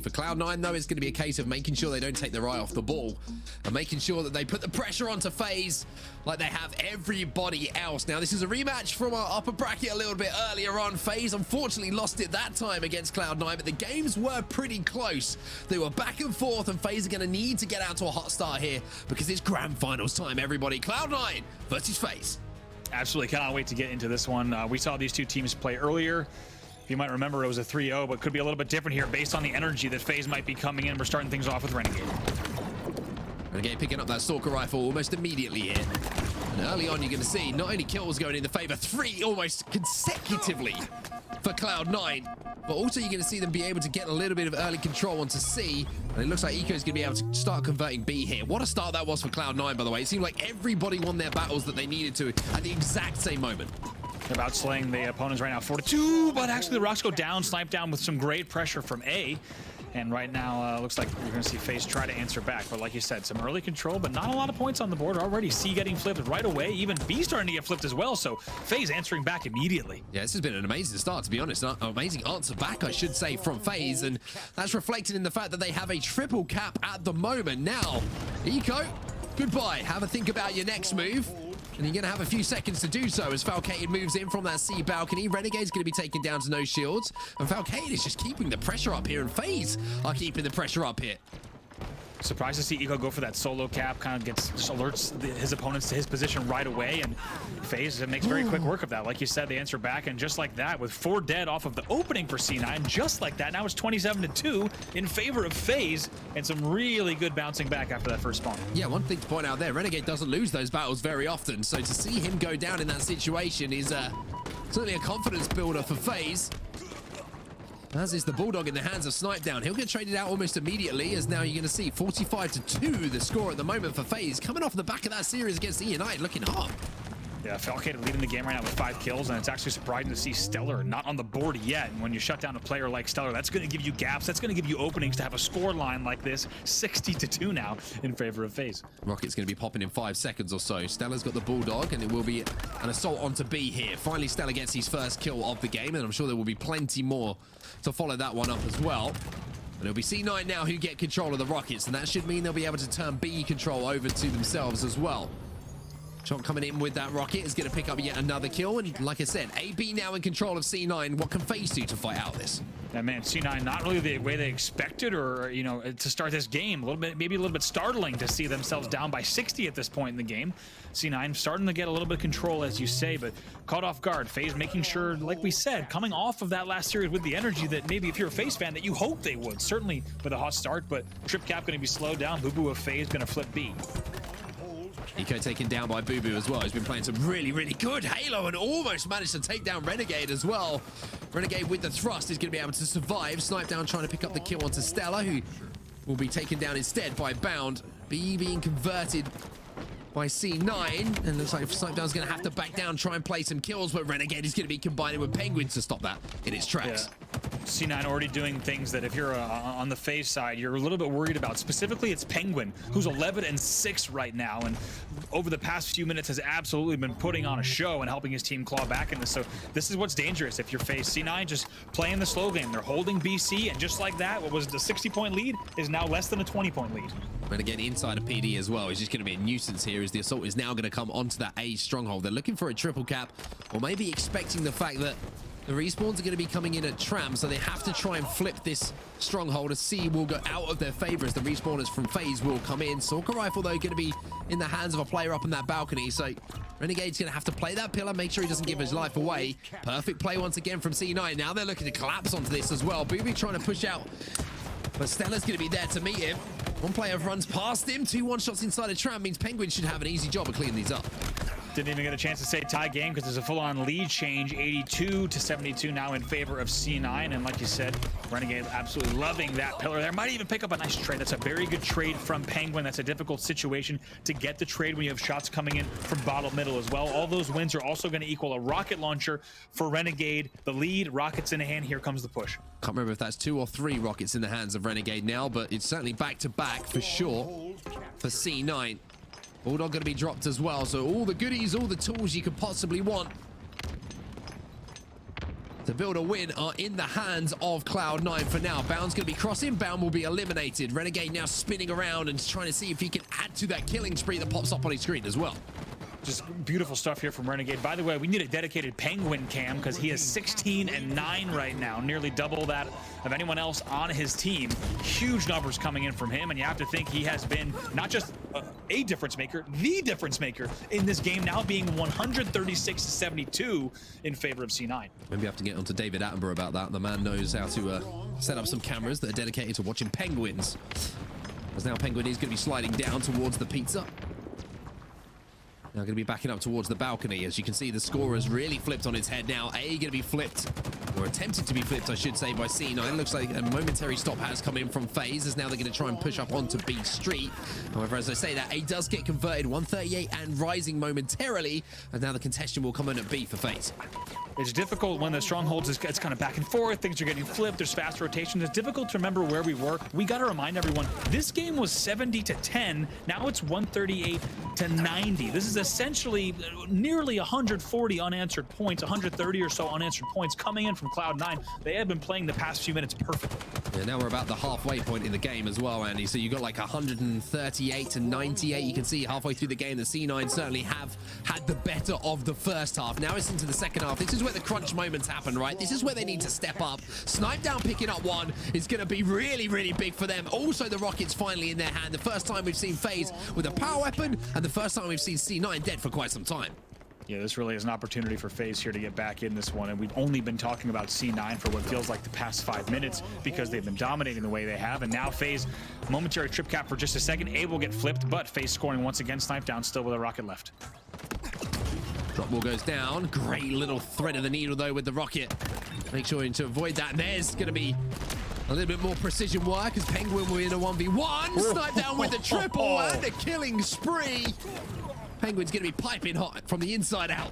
For Cloud9, though, it's going to be a case of making sure they don't take their eye off the ball and making sure that they put the pressure onto FaZe like they have everybody else. Now, this is a rematch from our upper bracket a little bit earlier on. FaZe unfortunately lost it that time against Cloud9, but the games were pretty close. They were back and forth, and FaZe are going to need to get out to a hot start here because it's grand finals time, everybody. Cloud9 versus FaZe. Absolutely cannot wait to get into this one. We saw these two teams play earlier. If you might remember, it was a 3-0, but could be a little bit different here based on the energy that FaZe might be coming in. We're starting things off with Renegade. Renegade picking up that Stalker rifle almost immediately here. And early on, you're going to see not only kills going in the favor, 3 almost consecutively for Cloud9, but also you're going to see them be able to get a little bit of early control onto C. And it looks like Eco's going to be able to start converting B here. What a start that was for Cloud9, by the way. It seemed like everybody won their battles that they needed to at the exact same moment. About slaying the opponents right now, 4-2, but actually the rocks go down, snipe down with some great pressure from A. And right now, looks like we're going to see FaZe try to answer back. But like you said, some early control, but not a lot of points on the board already. C getting flipped right away, even B starting to get flipped as well. So FaZe answering back immediately. Yeah, this has been an amazing start, to be honest. An amazing answer back, I should say, from FaZe. And that's reflected in the fact that they have a triple cap at the moment. Now, Eco, goodbye. Have a think about your next move. And you're going to have a few seconds to do so as Falcated moves in from that C balcony. Renegade's going to be taken down to no shields. And Falcated is just keeping the pressure up here. And FaZe are keeping the pressure up here. Surprised to see Eco go for that solo cap, kind of just alerts his opponents to his position right away, and FaZe makes very quick work of that. Like you said, they answer back, and just like that, with 4 dead off of the opening for C9, just like that, now it's 27-2 in favor of FaZe, and some really good bouncing back after that first spawn. Yeah, one thing to point out there, Renegade doesn't lose those battles very often, so to see him go down in that situation is certainly a confidence builder for FaZe. As is the Bulldog in the hands of Snipe Down. He'll get traded out almost immediately, as now you're going to see 45-2 the score at the moment for FaZe. Coming off the back of that series against E United, looking hot. Yeah, Falcated leading the game right now with 5 kills, and it's actually surprising to see Stellar not on the board yet. And when you shut down a player like Stellar, that's going to give you gaps. That's going to give you openings to have a score line like this. 60-2 now in favor of FaZe. Rocket's going to be popping in 5 seconds or so. Stellar's got the Bulldog, and it will be an assault onto B here. Finally, Stellar gets his first kill of the game, and I'm sure there will be plenty more to follow that one up as well. And it'll be C9 now who get control of the Rockets, and that should mean they'll be able to turn B control over to themselves as well. Chomp coming in with that rocket is going to pick up yet another kill. And like I said, AB now in control of C9. What can FaZe do to fight out this? Yeah, man, C9 not really the way they expected, or, you know, to start this game. A little bit, maybe a little bit startling to see themselves down by 60 at this point in the game. C9 starting to get a little bit of control, as you say, but caught off guard. FaZe making sure, like we said, coming off of that last series with the energy that maybe if you're a FaZe fan that you hope they would. Certainly with a hot start, but Trip Cap going to be slowed down. Boo Boo of FaZe going to flip B. Eco taken down by Boo Boo as well. He's been playing some really, really good Halo and almost managed to take down Renegade as well. Renegade with the thrust is going to be able to survive. Snipe Down trying to pick up the kill onto Stella, who will be taken down instead by Bound. B being converted by C9. And looks like Snipe Down's going to have to back down, try and play some kills, but Renegade is going to be combining with Penguin to stop that in its tracks. Yeah. C9 already doing things that if you're on the FaZe side, you're a little bit worried about. Specifically, it's Penguin, who's 11-6 right now, and over the past few minutes has absolutely been putting on a show and helping his team claw back in this. So this is what's dangerous if you're FaZe. C9 just playing the slow game. They're holding BC, and just like that, what was the 60-point lead is now less than a 20-point lead. Renegade inside of PD as well. He's just going to be a nuisance here as the assault is now going to come onto that A stronghold. They're looking for a triple cap, or maybe expecting the fact that the respawns are going to be coming in at Tram, so they have to try and flip this stronghold. A C will go out of their favor as the respawners from FaZe will come in. Stalker Rifle, though, going to be in the hands of a player up on that balcony, so Renegade's going to have to play that pillar, make sure he doesn't give his life away. Perfect play once again from C9. Now they're looking to collapse onto this as well. Booby trying to push out, but Stella's going to be there to meet him. One player runs past him. 2 one-shots inside a Tram means Penguin should have an easy job of cleaning these up. Didn't even get a chance to say tie game because there's a full-on lead change, 82-72 now in favor of C9. And like you said, Renegade absolutely loving that pillar there. Might even pick up a nice trade. That's a very good trade from Penguin. That's a difficult situation to get the trade when you have shots coming in from bottom middle as well. All those wins are also going to equal a rocket launcher for Renegade. The lead, rockets in hand. Here comes the push. Can't remember if that's 2 or 3 rockets in the hands of Renegade now, but it's certainly back-to-back for sure for C9. Bulldog going to be dropped as well, so all the goodies, all the tools you could possibly want. to build a win are in the hands of Cloud9 for now. Bound's going to be crossing. Bound will be eliminated. Renegade now spinning around and trying to see if he can add to that killing spree that pops up on his screen as well. Just beautiful stuff here from Renegade. By the way, we need a dedicated Penguin cam because he is 16-9 right now, nearly double that of anyone else on his team. Huge numbers coming in from him, and you have to think he has been not just a difference maker, the difference maker in this game, now being 136-72 in favor of C9. Maybe you have to get onto David Attenborough about that. The man knows how to set up some cameras that are dedicated to watching penguins. As now Penguin is going to be sliding down towards the pizza. Now going to be backing up towards the balcony. As you can see, the score has really flipped on its head now. A going to be flipped, or attempted to be flipped, I should say, by C9. Looks like a momentary stop has come in from FaZe, as now they're going to try and push up onto B Street. However, as I say that, A does get converted, 138 and rising momentarily, and now the contestant will come in at B for FaZe. It's difficult when the Strongholds it's kind of back and forth. Things are getting flipped. There's fast rotation. It's difficult to remember where we were. We got to remind everyone, this game was 70-10. Now it's 138-90. This is essentially nearly 140 unanswered points, 130 or so unanswered points coming in from Cloud9. They have been playing the past few minutes perfectly. Yeah, now we're about the halfway point in the game as well, Andy. So you got like 138-98. You can see halfway through the game, the C9 certainly have had the better of the first half. Now it's into the second half. This is where the crunch moments happen, right? This is where they need to step up. Snipe down picking up one is going to be really, really big for them. Also, the Rockets finally in their hand. The first time we've seen FaZe with a power weapon, and the first time we've seen C9 dead for quite some time. Yeah, this really is an opportunity for FaZe here to get back in this one, and we've only been talking about C9 for what feels like the past 5 minutes because they've been dominating the way they have, and now FaZe, momentary trip cap for just a second. A will get flipped, but FaZe scoring once again. Snipe down still with a rocket left. Drop ball goes down. Great little thread of the needle, though, with the rocket. Make sure to avoid that. And there's going to be a little bit more precision work as Penguin will in a 1v1. Snipe down with the triple and a killing spree. Penguin's going to be piping hot from the inside out.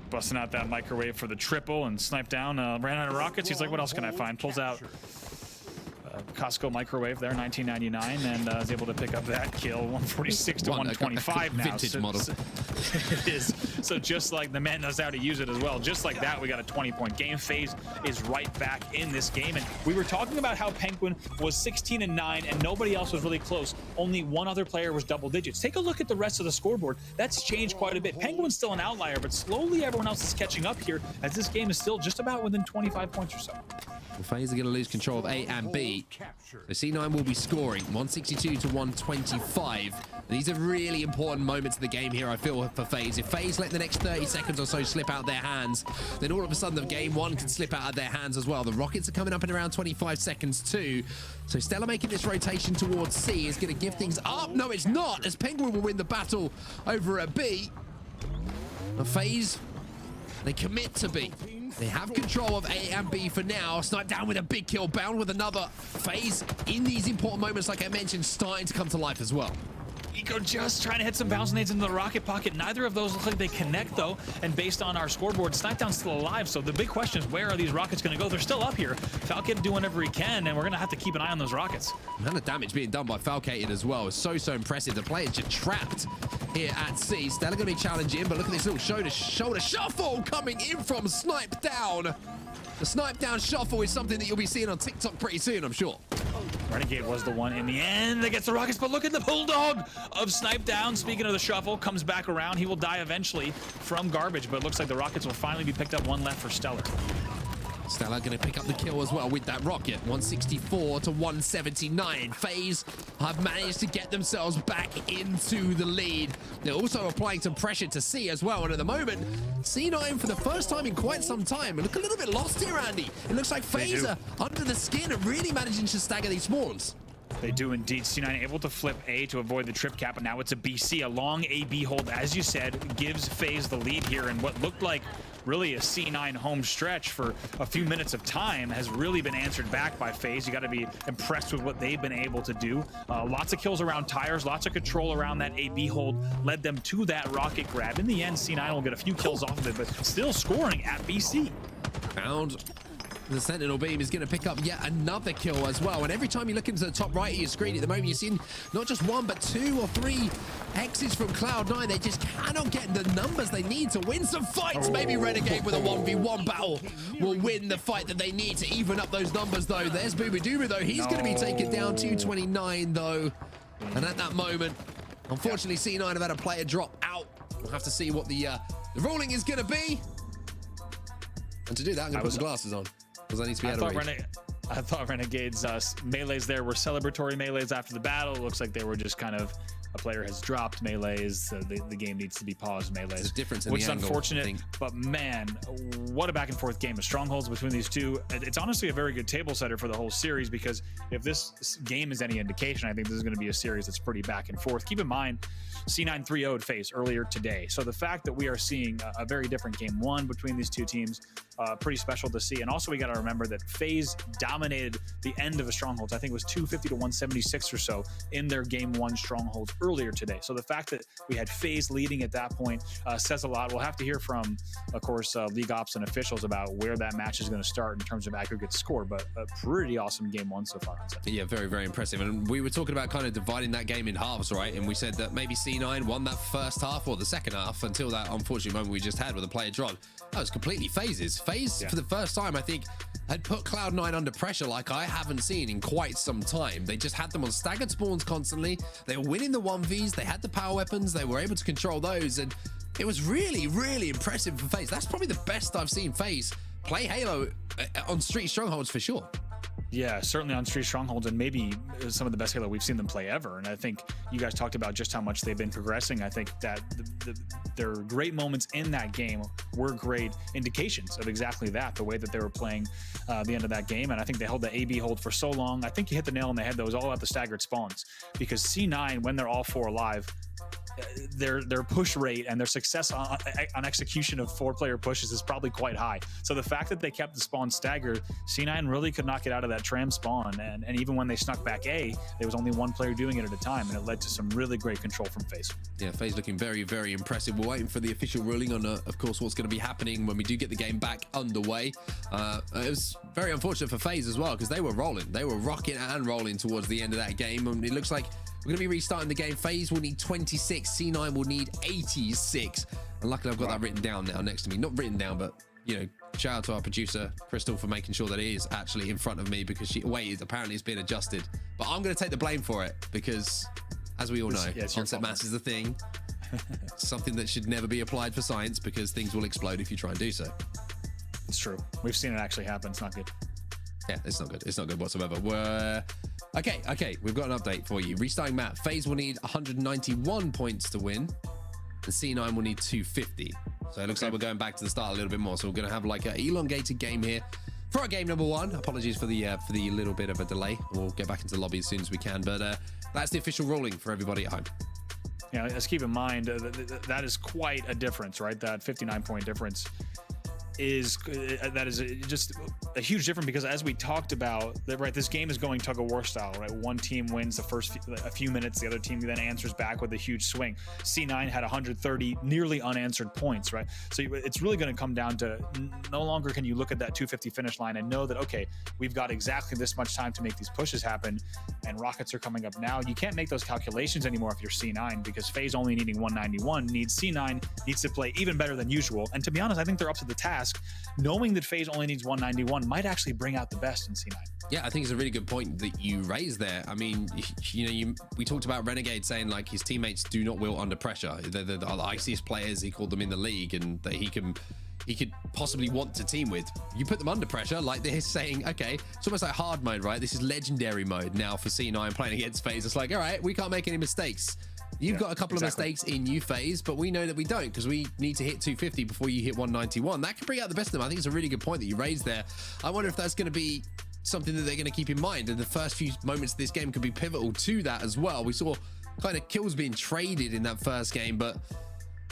Busting out that microwave for the triple and Snipe down. Ran out of rockets. He's like, what else can I find? Pulls out Costco microwave there, 1999, and is able to pick up that kill, 146 to 125 now. Vintage model. It is. So just like the man knows how to use it as well, just like that, we got a 20-point game. FaZe is right back in this game, and we were talking about how Penguin was 16-9 and nobody else was really close. Only one other player was double digits. Take a look at the rest of the scoreboard. That's changed quite a bit. Penguin's still an outlier, but slowly everyone else is catching up here as this game is still just about within 25 points or so. Well, FaZe are going to lose control of A and B. So C9 will be scoring 162 to 125. These are really important moments of the game here, I feel, for FaZe. If FaZe let the next 30 seconds or so slip out their hands, then all of a sudden the game one can slip out of their hands as well. The Rockets are coming up in around 25 seconds too. So Stella making this rotation towards C is going to give things up. No, it's not, as Penguin will win the battle over at B. And FaZe, they commit to B. They have control of A and B for now. Snipe down with a big kill, Bound with another. FaZe in these important moments, like I mentioned, starting to come to life as well. Eco just trying to hit some bounce nades into the rocket pocket. Neither of those look like they connect, though. And based on our scoreboard, Snipedown's still alive. So the big question is, where are these rockets going to go? They're still up here. Falcated doing whatever he can, and we're going to have to keep an eye on those rockets. The amount of damage being done by Falcated as well is so impressive. The player's just trapped here at C. Stella going to be challenging, but look at this little shoulder shuffle coming in from Snipedown. The Snipedown shuffle is something that you'll be seeing on TikTok pretty soon, I'm sure. Renegade was the one in the end that gets the rockets, but look at the bulldog of Snipedown. Speaking of the shuffle, comes back around. He will die eventually from garbage, but it looks like the rockets will finally be picked up. One left for Stellar. Stella going to pick up the kill as well with that rocket. 164 to 179. FaZe have managed to get themselves back into the lead. They're also applying some pressure to C as well. And at the moment, C9 for the first time in quite some time look a little bit lost here, Andy. It looks like FaZe are under the skin and really managing to stagger these spawns. They do indeed. C9 able to flip A to avoid the trip cap, and now it's a BC. A long A-B hold, as you said, gives FaZe the lead here, and what looked like really a C9 home stretch for a few minutes of time has really been answered back by FaZe. You got to be impressed with what they've been able to do. Lots of kills around tires, lots of control around that A-B hold led them to that rocket grab. In the end, C9 will get a few kills off of it, but still scoring at BC. Bound The Sentinel Beam is going to pick up yet another kill as well. And every time you look into the top right of your screen at the moment, you're seeing not just one, but 2 or 3 X's from Cloud9. They just cannot get the numbers they need to win some fights. Maybe Renegade with a 1v1 battle will win the fight that they need to even up those numbers, though. There's Booba though. He's going to be taken down 229, though. And at that moment, unfortunately, C9 have had a player drop out. We'll have to see what the ruling is going to be. And to do that, I'm going to put the glasses on, because I need to be out of reach. I thought Renegade's melees there were celebratory melees after the battle. It looks like they were just kind of a player has dropped melees. The game needs to be paused melees. There's a difference in which the is angle, unfortunate, but man, what a back and forth game of Strongholds between these two. It's honestly a very good table setter for the whole series, because if this game is any indication, I think this is going to be a series that's pretty back and forth. Keep in mind, C9 3-0'd FaZe earlier today. So the fact that we are seeing a very different game one between these two teams, pretty special to see. And also we got to remember that FaZe dominated the end of the Strongholds. I think it was 250 to 176 or so in their game one Strongholds earlier today. So the fact that we had FaZe leading at that point says a lot. We'll have to hear from, of course, League Ops and officials about where that match is going to start in terms of aggregate score, but a pretty awesome game one so far. Yeah, very, very impressive. And we were talking about kind of dividing that game in halves, right? And we said that maybe C9 won that first half or the second half until that unfortunate moment we just had with the player drop. That was completely FaZe's. FaZe, for the first time, I think, had put Cloud9 under pressure like I haven't seen in quite some time. They just had them on staggered spawns constantly. They were winning the 1Vs. They had the power weapons. They were able to control those. And it was really, really impressive for FaZe. That's probably the best I've seen FaZe play Halo on Street Strongholds for sure. Yeah, certainly on Street Strongholds, and maybe some of the best Halo we've seen them play ever. And I think you guys talked about just how much they've been progressing. I think that their great moments in that game were great indications of exactly that, the way that they were playing the end of that game. And I think they held the AB hold for so long. I think you hit the nail on the head. That was all about the staggered spawns, because C9, when they're all 4 alive, their push rate and their success on execution of 4-player pushes is probably quite high. So the fact that they kept the spawn staggered, C9 really could not get out of that tram spawn. And even when they snuck back A, there was only 1 player doing it at a time, and it led to some really great control from FaZe. Yeah, FaZe looking very, very impressive. We're waiting for the official ruling on, of course, what's going to be happening when we do get the game back underway. It was very unfortunate for FaZe as well, because they were rolling. They were rocking and rolling towards the end of that game, and it looks like we're going to be restarting the game. FaZe will need 26. C9 will need 86. And luckily, I've got that written down now next to me. Not written down, but, you know, shout out to our producer, Crystal, for making sure that it is actually in front of me, because she waited. Apparently, it's been adjusted. But I'm going to take the blame for it, because, as we all know, onset mass is the thing. Something that should never be applied for science, because things will explode if you try and do so. It's true. We've seen it actually happen. It's not good. Yeah, it's not good. It's not good whatsoever. Okay, we've got an update for you. Restarting map. FaZe will need 191 points to win, and C9 will need 250. So it looks like we're going back to the start a little bit more. So we're going to have like an elongated game here for our game number 1. Apologies for the little bit of a delay. We'll get back into the lobby as soon as we can. But that's the official ruling for everybody at home. Yeah, let's keep in mind that is quite a difference, right? That 59-point difference is just a huge difference, because as we talked about, right, this game is going tug of war style, right? One team wins the first a few minutes, the other team then answers back with a huge swing. C9 had 130 nearly unanswered points, right? So it's really going to come down to, no longer can you look at that 250 finish line and know that, okay, we've got exactly this much time to make these pushes happen, and rockets are coming up now. You can't make those calculations anymore if you're C9, because FaZe only needing 191 needs C9 needs to play even better than usual. And to be honest, I think they're up to the task. Knowing that FaZe only needs 191 might actually bring out the best in C9. Yeah, I think it's a really good point that you raised there. I mean, we talked about Renegade saying like his teammates do not wilt under pressure. They're the iciest players, he called them, in the league, and that he could possibly want to team with. You put them under pressure, like they're saying, okay, it's almost like hard mode, right? This is legendary mode now for C9 playing against FaZe. It's like, all right, we can't make any mistakes. You've got a couple of mistakes in you, FaZe, but we know that we don't, because we need to hit 250 before you hit 191. That could bring out the best of them. I think it's a really good point that you raised there. I wonder if that's going to be something that they're going to keep in mind, and the first few moments of this game could be pivotal to that as well. We saw kind of kills being traded in that first game, but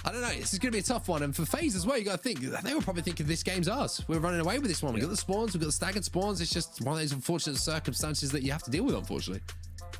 I don't know. This is going to be a tough one. And for FaZe as well, you got to think, they were probably thinking this game's ours. We're running away with this one. We got the spawns, we got the staggered spawns. It's just one of those unfortunate circumstances that you have to deal with, unfortunately.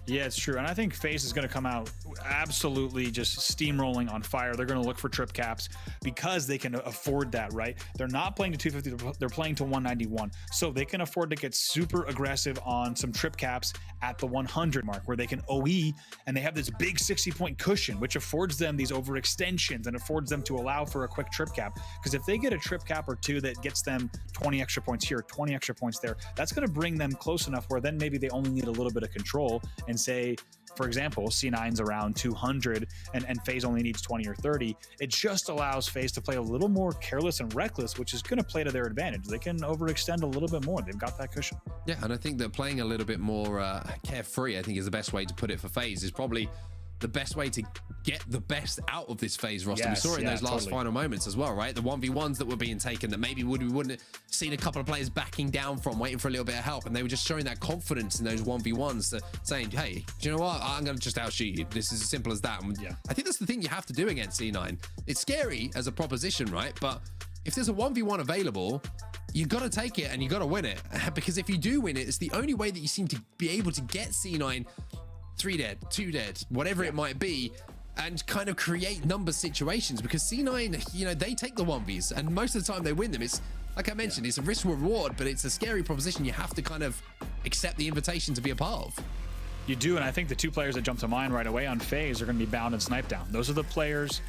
Yeah, it's true. And I think FaZe is going to come out absolutely just steamrolling on fire. They're going to look for trip caps because they can afford that, right? They're not playing to 250, they're playing to 191. So they can afford to get super aggressive on some trip caps at the 100 mark where they can OE, and they have this big 60-point cushion, which affords them these overextensions and affords them to allow for a quick trip cap. Because if they get a trip cap or two that gets them 20 extra points here, 20 extra points there, that's going to bring them close enough where then maybe they only need a little bit of control. And say, for example, C9's around 200 and FaZe only needs 20 or 30. It just allows FaZe to play a little more careless and reckless, which is going to play to their advantage. They can overextend a little bit more. They've got that cushion. Yeah, and I think that playing a little bit more carefree, I think, is the best way to put it for FaZe. Is probably the best way to get the best out of this FaZe roster. Yes, we saw it in those last totally. final moments as well, right? The 1v1s that were being taken that maybe we wouldn't have seen a couple of players backing down from, waiting for a little bit of help, and they were just showing that confidence in those 1v1s, saying, hey, do you know what? I'm going to just outshoot you. This is as simple as that. And yeah. I think that's the thing you have to do against C9. It's scary as a proposition, right? But if there's a 1v1 available, you got to take it and you got to win it. Because if you do win it, it's the only way that you seem to be able to get C9 3 dead, 2 dead, whatever it might be, and kind of create number situations. Because C9, you know, they take the 1vs and most of the time they win them. It's like I mentioned, it's a risk reward, but it's a scary proposition you have to kind of accept the invitation to be a part of. You do, and I think the two players that jump to mind right away on FaZe are going to be Bound and Snipe Down. Those are the players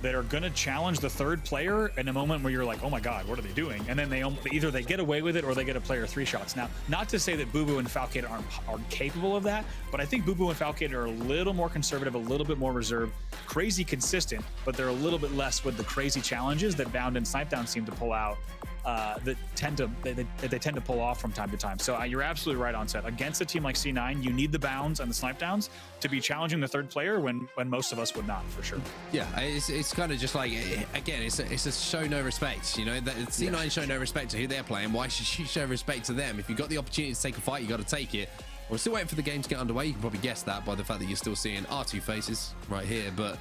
that are going to challenge the third player in a moment where you're like, oh my god, what are they doing? And then they either they get away with it or they get a player 3 shots. Now, not to say that Boo and Falcator aren't capable of that, but I think Boo and Falcator are a little more conservative, a little bit more reserved, crazy consistent, but they're a little bit less with the crazy challenges that Bound and Snipe Down seem to pull out. That they tend to pull off from time to time. So you're absolutely right on set. Against a team like C9, you need the Bounds and the Snipe Downs to be challenging the third player when most of us would not, for sure. Yeah, it's kind of just like, again, it's a show no respect. You know, C9 show no respect to who they're playing. Why should you show respect to them? If you've got the opportunity to take a fight, you got to take it. We're still waiting for the game to get underway. You can probably guess that by the fact that you're still seeing our two faces right here, but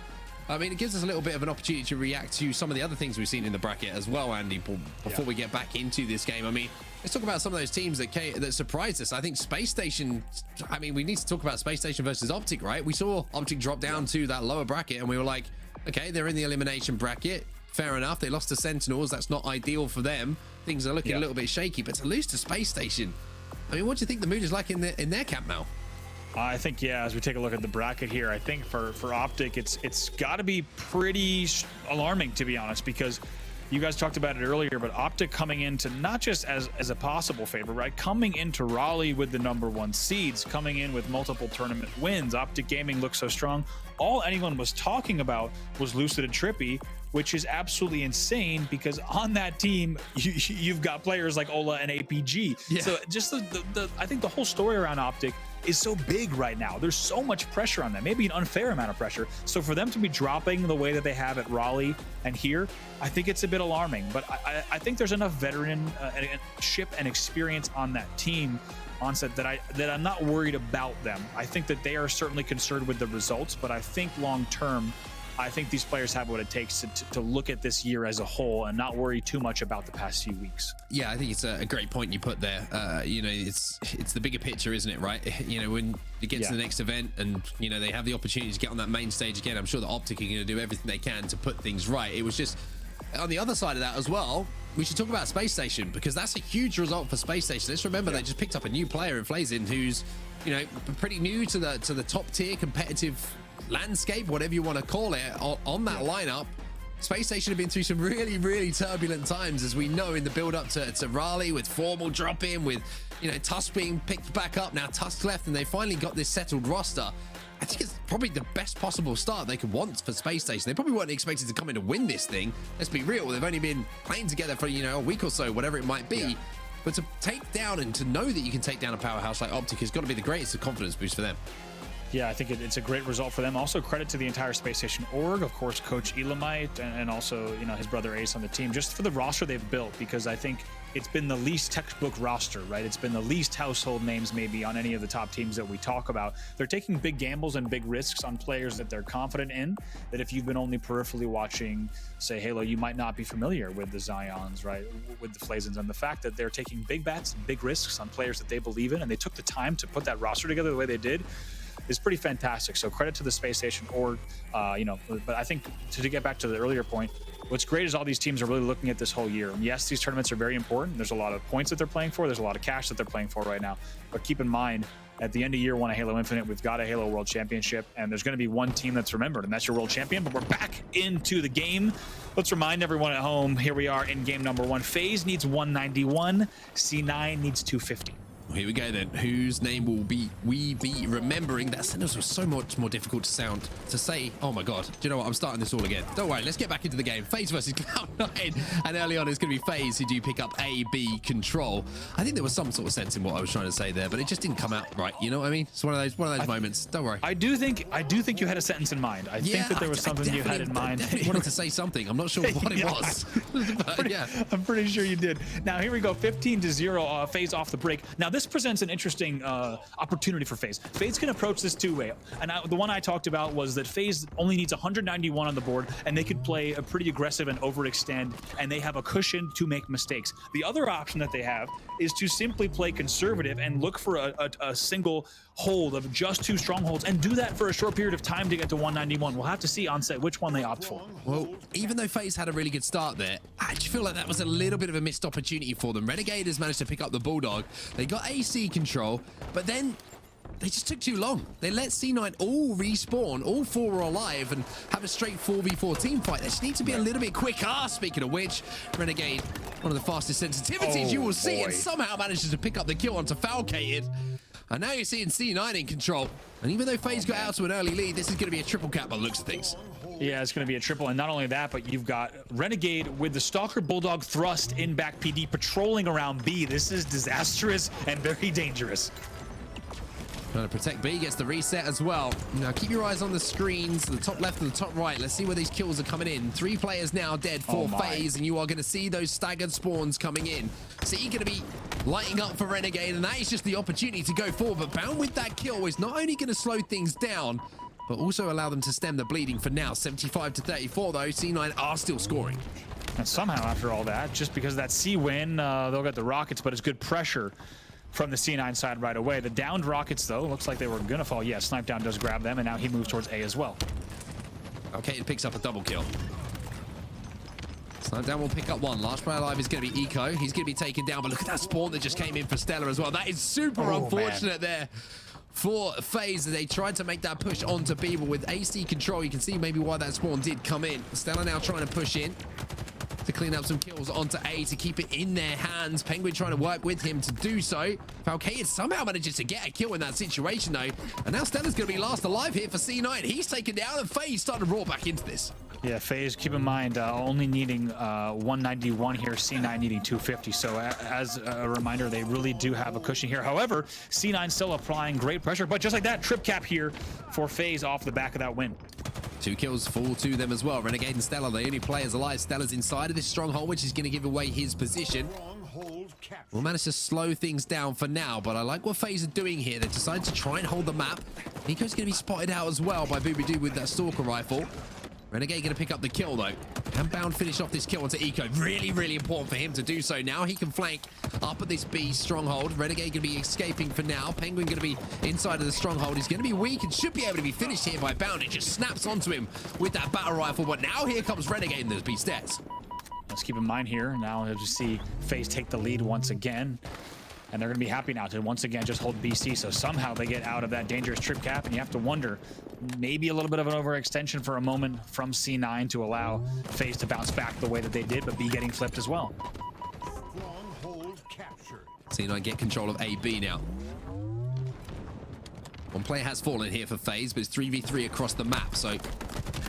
I mean, it gives us a little bit of an opportunity to react to some of the other things we've seen in the bracket as well, Andy, before we get back into this game. I mean, let's talk about some of those teams that surprised us. I think Space Station, I mean, we need to talk about Space Station versus Optic, right? We saw Optic drop down to that lower bracket and we were like, okay, they're in the elimination bracket. Fair enough. They lost to Sentinels. That's not ideal for them. Things are looking a little bit shaky, but to lose to Space Station, I mean, what do you think the mood is like in their camp now? I think, yeah, as we take a look at the bracket here, I think for Optic, it's got to be pretty alarming, to be honest, because you guys talked about it earlier, but Optic coming into not just as a possible favorite, right? Coming into Raleigh with the #1 seeds, coming in with multiple tournament wins. Optic Gaming looks so strong. All anyone was talking about was Lucid and Trippy, which is absolutely insane because on that team, you've got players like Ola and APG. Yeah. So just I think the whole story around Optic is so big right now. There's so much pressure on them, maybe an unfair amount of pressure. So for them to be dropping the way that they have at Raleigh and here, I think it's a bit alarming. But I think there's enough veteranship and experience on that team onset that I'm not worried about them. I think that they are certainly concerned with the results, but I think long term, I think these players have what it takes to look at this year as a whole and not worry too much about the past few weeks. Yeah, I think it's a great point you put there. You know, it's the bigger picture, isn't it, right? You know, when you get to the next event and, you know, they have the opportunity to get on that main stage again, I'm sure that Optic are going to do everything they can to put things right. It was just, on the other side of that as well, we should talk about Space Station because that's a huge result for Space Station. Let's remember they just picked up a new player in FaZe who's, you know, pretty new to the top tier competitive landscape, whatever you want to call it, on that lineup. Space Station have been through some really, really turbulent times, as we know, in the build up to Raleigh, with Formal dropping, with, you know, Tusk being picked back up. Now Tusk left and they finally got this settled roster. I think it's probably the best possible start they could want for Space Station. They probably weren't expected to come in to win this thing. Let's be real. They've only been playing together for, you know, a week or so, whatever it might be. Yeah. But to take down and to know that you can take down a powerhouse like Optic has got to be the greatest confidence boost for them. Yeah, I think it's a great result for them. Also, credit to the entire Space Station org, of course, Coach Elamite, and also, you know, his brother Ace on the team, just for the roster they've built, because I think it's been the least textbook roster, right? It's been the least household names maybe on any of the top teams that we talk about. They're taking big gambles and big risks on players that they're confident in, that if you've been only peripherally watching, say, Halo, you might not be familiar with the Zions, right? With the Flazens, and the fact that they're taking big bets and big risks on players that they believe in, and they took the time to put that roster together the way they did. is pretty fantastic. So credit to the space station, or you know, but I think to get back to the earlier point, what's great is all these teams are really looking at this whole year. And yes, these tournaments are very important. There's a lot of points that they're playing for. There's a lot of cash that they're playing for right now. But keep in mind, at the end of year one of Halo Infinite, we've got a Halo World Championship, and there's going to be one team that's remembered, and that's your world champion. But we're back into the game. Let's remind everyone at home, here we are in game number 1. FaZe needs 191, C9 needs 250. Here we go then. Whose name will we be remembering? That sentence was so much more difficult to say. Oh my god. Do you know what? I'm starting this all again. Don't worry. Let's get back into the game. FaZe versus Cloud9. And early on, it's going to be FaZe who do pick up A, B control. I think there was some sort of sense in what I was trying to say there, but it just didn't come out right. You know what I mean? It's one of those moments. Don't worry. I do think you had a sentence in mind. I think that there was something you had in mind. I wanted to say something. I'm not sure what it was. But, yeah. I'm pretty sure you did. Now here we go. 15-0. FaZe off the break. Now this presents an interesting opportunity for FaZe. FaZe can approach this two-way, and the one I talked about was that FaZe only needs 191 on the board, and they could play a pretty aggressive and overextend, and they have a cushion to make mistakes. The other option that they have is to simply play conservative and look for a single hold of just 2 strongholds, and do that for a short period of time to get to 191. We'll have to see on set which one they opt for. Well, even though FaZe had a really good start there, I actually feel like that was a little bit of a missed opportunity for them. Renegade has managed to pick up the Bulldog. They got AC control, but then they just took too long. They let C9 all respawn, all 4 are alive, and have a straight 4v4 team fight. They just need to be a little bit quicker. Speaking of which, Renegade, one of the fastest sensitivities you will see, and somehow manages to pick up the kill onto Falcated. And now you're seeing C9 in control. And even though FaZe got out to an early lead, this is going to be a triple cap by the looks of things. Yeah, it's going to be a triple. And not only that, but you've got Renegade with the Stalker Bulldog thrust in back PD patrolling around B. This is disastrous and very dangerous. Trying to protect B, gets the reset as well. Now keep your eyes on the screens, the top left and the top right. Let's see where these kills are coming in. 3 players now dead for FaZe, and you are going to see those staggered spawns coming in. So you're going to be lighting up for Renegade, and that is just the opportunity to go forward. But Bound with that kill is not only going to slow things down, but also allow them to stem the bleeding for now. 75-34 though, C9 are still scoring. And somehow after all that, just because of that C win, they'll get the Rockets, but it's good pressure from the C9 side right away. The downed Rockets, though, looks like they were going to fall. Yeah, Snipe Down does grab them, and now he moves towards A as well. Okay, it picks up a double kill. Snipe Down will pick up 1. Last player alive is going to be Eco. He's going to be taken down, but look at that spawn that just came in for Stella as well. That is super unfortunate there for FaZe. They tried to make that push onto B, but with AC control, you can see maybe why that spawn did come in. Stella now trying to push in to clean up some kills onto A to keep it in their hands. Penguin trying to work with him to do so. Falcated somehow manages to get a kill in that situation though. And now Stella's going to be last alive here for C9. He's taken down, and FaZe starting to roar back into this. Yeah, FaZe, keep in mind, only needing 191 here, C9 needing 250. So as a reminder, they really do have a cushion here. However, C9 still applying great pressure, but just like that, trip cap here for FaZe off the back of that win. 2 kills fall to them as well. Renegade and Stella, the only players alive. Stella's inside of this stronghold, which is going to give away his position. We'll manage to slow things down for now, but I like what FaZe are doing here. They decided to try and hold the map. Nico's going to be spotted out as well by Boobadoo with that Stalker rifle. Renegade going to pick up the kill though. Can Bound finish off this kill onto Eco? Really, really important for him to do so. Now he can flank up at this B stronghold. Renegade going to be escaping for now. Penguin going to be inside of the stronghold. He's going to be weak and should be able to be finished here by Bound. It just snaps onto him with that battle rifle. But now here comes Renegade in those B stairs. Let's keep in mind here. Now you'll just see FaZe take the lead once again. And they're going to be happy now to once again just hold BC. So somehow they get out of that dangerous trip cap, and you have to wonder, maybe a little bit of an overextension for a moment from C9 to allow FaZe to bounce back the way that they did, but B getting flipped as well. C9 get control of AB now. One player has fallen here for FaZe, but it's 3v3 across the map. So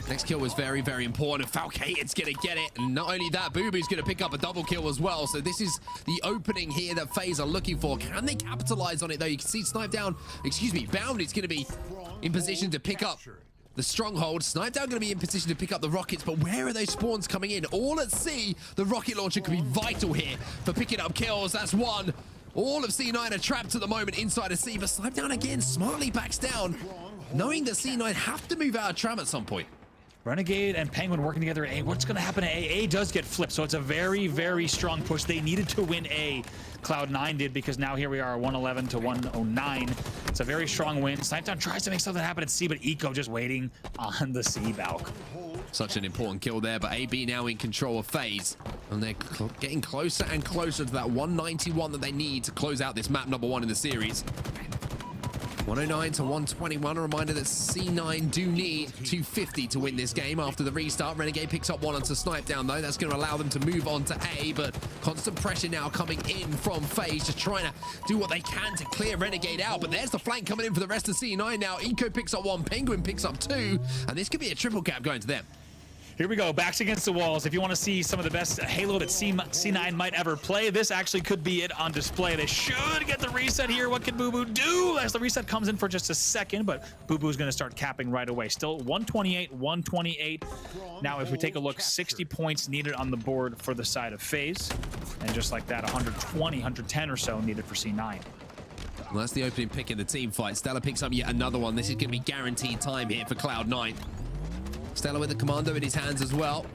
next kill was very, very important. Falcated's going to get it. And not only that, Booboo's going to pick up a double kill as well. So this is the opening here that FaZe are looking for. Can they capitalize on it, though? You can see Bound is going to be in position to pick up the stronghold. Snipe Down going to be in position to pick up the rockets, but where are those spawns coming in? All at C. The rocket launcher could be vital here for picking up kills. That's 1. All of C9 are trapped at the moment inside of C, but Snipe Down again smartly backs down, knowing that C9 have to move out of tram at some point. Renegade and Penguin working together at A. What's going to happen at A? A does get flipped, so it's a very, very strong push. They needed to win A. Cloud9 did, because now here we are 111 to 109. It's a very strong win. Snipetown tries to make something happen at C, but Eco just waiting on the C balk. Such an important kill there, but AB now in control of FaZe. And they're getting closer and closer to that 191 that they need to close out this map number 1 in the series. 109 to 121. A reminder that C9 do need 250 to win this game after the restart. Renegade picks up one onto Snipetown, though. That's going to allow them to move on to A, but constant pressure now coming in from FaZe, just trying to do what they can to clear Renegade out. But there's the flank coming in for the rest of C9 now. Eco picks up 1, Penguin picks up 2, and this could be a triple cap going to them. Here we go, backs against the walls. If you want to see some of the best Halo that C9 might ever play, this actually could be it on display. They should get the reset here. What can Boo do? As the reset comes in for just a second, but Boo is going to start capping right away. Still 128, 128. Now, if we take a look, 60 points needed on the board for the side of FaZe. And just like that, 120, 110 or so needed for C9. Well, that's the opening pick in the team fight. Stella picks up yet another one. This is going to be guaranteed time here for Cloud9. Stella with the commando in his hands as well.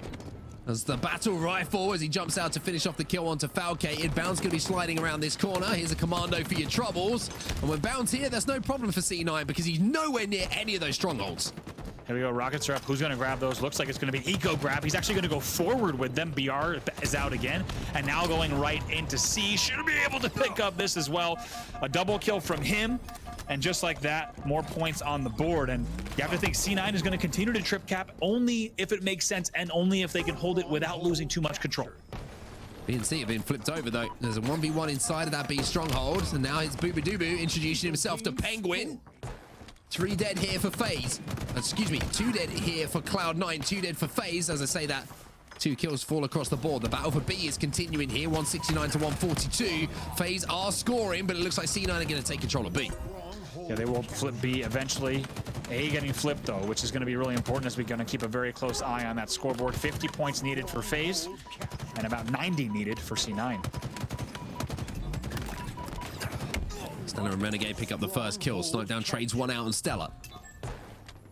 As the battle rifle as he jumps out to finish off the kill onto Falcated. Bound's going to be sliding around this corner. Here's a commando for your troubles. And when Bound's here, that's no problem for C9 because he's nowhere near any of those strongholds. Here we go, rockets are up. Who's going to grab those? Looks like it's going to be Eco grab. He's actually going to go forward with them. BR is out again. And now going right into C. Should be able to pick up this as well. A double kill from him. And just like that, more points on the board. And you have to think C9 is going to continue to trip cap only if it makes sense and only if they can hold it without losing too much control. B and C have been flipped over, though. There's a 1v1 inside of that B stronghold. And now it's Boobadooboo introducing himself to Penguin. 3 dead here for FaZe. Excuse me, 2 dead here for Cloud9. 2 dead for FaZe. As I say that, 2 kills fall across the board. The battle for B is continuing here. 169 to 142. FaZe are scoring, but it looks like C9 are going to take control of B. Yeah, they will flip B eventually. A getting flipped, though, which is going to be really important as we're going to keep a very close eye on that scoreboard. 50 points needed for FaZe and about 90 needed for C9. Stella and Renegade pick up the first kill. Snipetown trades one out on Stella.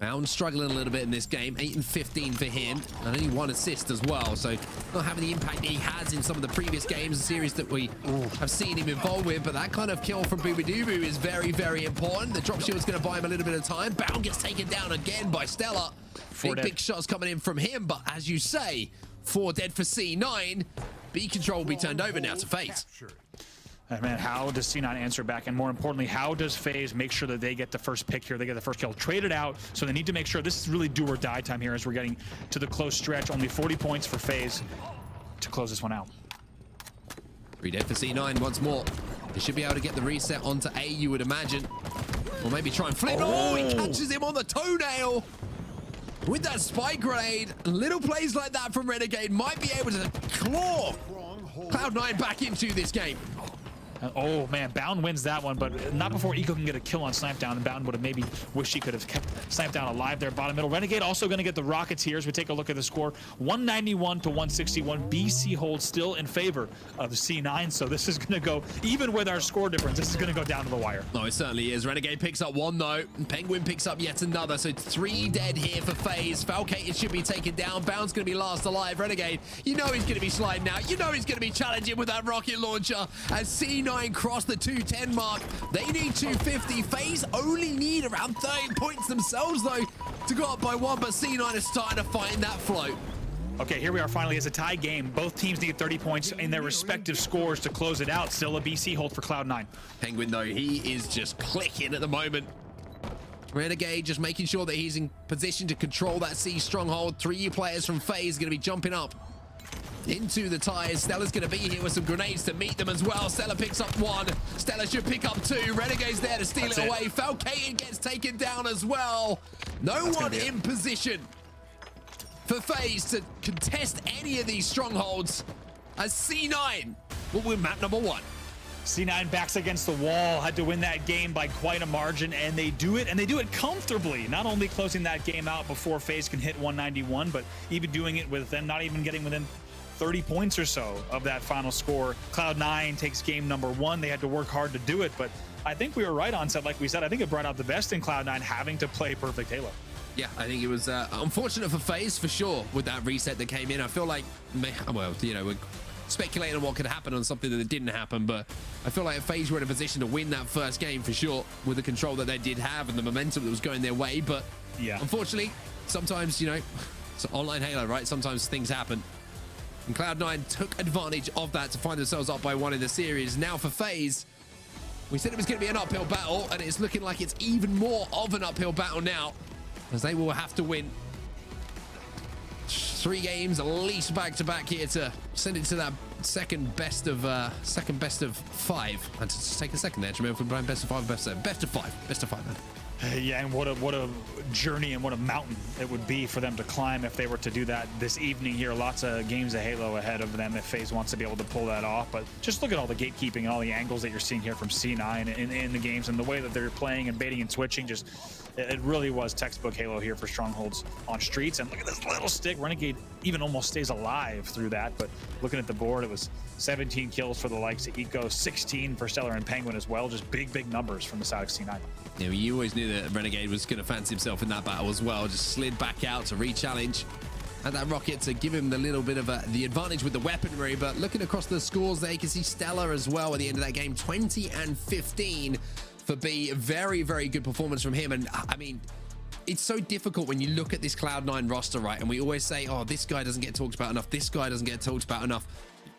Bound struggling a little bit in this game. 8 and 15 for him. And only 1 assist as well. So not having the impact that he has in some of the previous games, the series that we have seen him involved with. But that kind of kill from Boobadooboo is very, very important. The drop shield's going to buy him a little bit of time. Bound gets taken down again by Stella. Big shots coming in from him. But as you say, 4 dead for C9. B control will be turned over now to FaZe. And man, how does C9 answer back? And more importantly, how does FaZe make sure that they get the first pick here? They get the first kill. Trade it out. So they need to make sure this is really do or die time here as we're getting to the close stretch. Only 40 points for FaZe to close this one out. 3 dead for C9 once more. They should be able to get the reset onto A, you would imagine. Or maybe try and flip. Oh, he catches him on the toenail. With that spike grenade, little plays like that from Renegade might be able to claw Cloud9 back into this game. Oh man, Bound wins that one, but not before Eco can get a kill on Snipetown, and Bound would have maybe wished he could have kept Snipetown alive there bottom middle. Renegade also going to get the rockets here as we take a look at the score. 191 to 161. BC holds still in favor of C9, so this is going to go, even with our score difference, this is going to go down to the wire. Oh, it certainly is. Renegade picks up 1 though, and Penguin picks up yet another, so 3 dead here for FaZe. Falcated should be taken down. Bound's going to be last alive. Renegade, you know he's going to be sliding out. You know he's going to be challenging with that rocket launcher as C9 cross the 210 mark. They need 250. FaZe only need around 30 points themselves, though, to go up by 1, but C9 is starting to find that flow. Okay, here we are finally as a tie game. Both teams need 30 points in their respective scores to close it out. Still a BC hold for Cloud9. Penguin, though, he is just clicking at the moment. Renegade just making sure that he's in position to control that C stronghold. 3 players from FaZe going to be jumping up into the tires. Stella's going to be here with some grenades to meet them as well. Stella picks up 1. Stella should pick up 2. Renegade's there to steal it away. Falcated gets taken down as well. No one in position for FaZe to contest any of these strongholds as C9 will win map number 1. C9 backs against the wall, had to win that game by quite a margin, and they do it, and they do it comfortably. Not only closing that game out before FaZe can hit 191, but even doing it with them not even getting within 30 points or so of that final score. Cloud9 takes game number 1. They had to work hard to do it, but I think we were right on set. Like we said, I think it brought out the best in Cloud9 having to play perfect Halo. Yeah, I think it was unfortunate for FaZe for sure with that reset that came in. I feel like, well, you know, speculating on what could happen on something that didn't happen, but I feel like FaZe were in a position to win that first game for sure with the control that they did have and the momentum that was going their way. But yeah, unfortunately, sometimes, you know, it's online Halo, right? Sometimes things happen. And Cloud9 took advantage of that to find themselves up by 1 in the series. Now for FaZe, we said it was going to be an uphill battle, and it's looking like it's even more of an uphill battle now, as they will have to win 3 games at least back-to-back here to send it to that second best of 5. And to just take a second there to remember if we're playing best of 5 or best of 5, man. Yeah, and what a journey and what a mountain it would be for them to climb if they were to do that this evening here. Lots of games of Halo ahead of them if FaZe wants to be able to pull that off. But just look at all the gatekeeping and all the angles that you're seeing here from C9 in the games, and the way that they're playing and baiting and switching. Just it really was textbook Halo here for Strongholds on streets. And look at this little stick. Renegade even almost stays alive through that. But looking at the board, it was 17 kills for the likes of Eco, 16 for Stellar and Penguin as well. Just big numbers from the side of C9. Yeah, you always knew that Renegade was going to fancy himself in that battle as well. Just slid back out to re-challenge. And that rocket to give him the little bit of the advantage with the weaponry. But looking across the scores there, you can see Stellar as well at the end of that game. 20 and 15 for B. Very good performance from him. And I mean, it's so difficult when you look at this Cloud9 roster, right? And we always say, oh, this guy doesn't get talked about enough. This guy doesn't get talked about enough.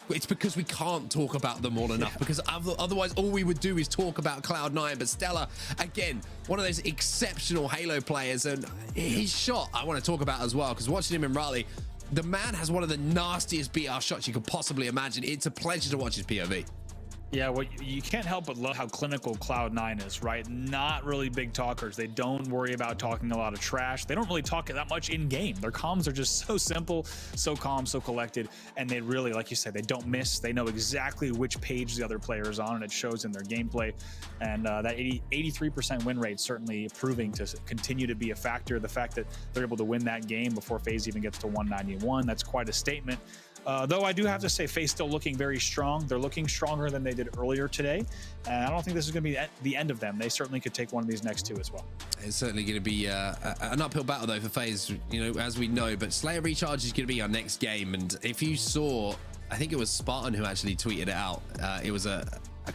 It's because we can't talk about them all enough, because otherwise all we would do is talk about Cloud9. But Stellar, again, one of those exceptional Halo players, and his shot I want to talk about as well, because watching him in Raleigh, the man has one of the nastiest BR shots you could possibly imagine. It's a pleasure to watch his POV. Yeah, well, you can't help but love how clinical Cloud9 is, right? Not really big talkers. They don't worry about talking a lot of trash. They don't really talk that much in game. Their comms are just so simple, so calm, so collected, and they really, like you said, they don't miss. They know exactly which page the other player is on, and it shows in their gameplay. And that 83% win rate certainly proving to continue to be a factor. The fact that they're able to win that game before FaZe even gets to 191, that's quite a statement. Though I do have to say, FaZe still looking very strong. They're looking stronger than they did earlier today. And I don't think this is going to be the end of them. They certainly could take one of these next 2 as well. It's certainly going to be an uphill battle, though, for FaZe, you know, as we know. But Slayer Recharge is going to be our next game. And if you saw, I think it was Spartan who actually tweeted it out. It was a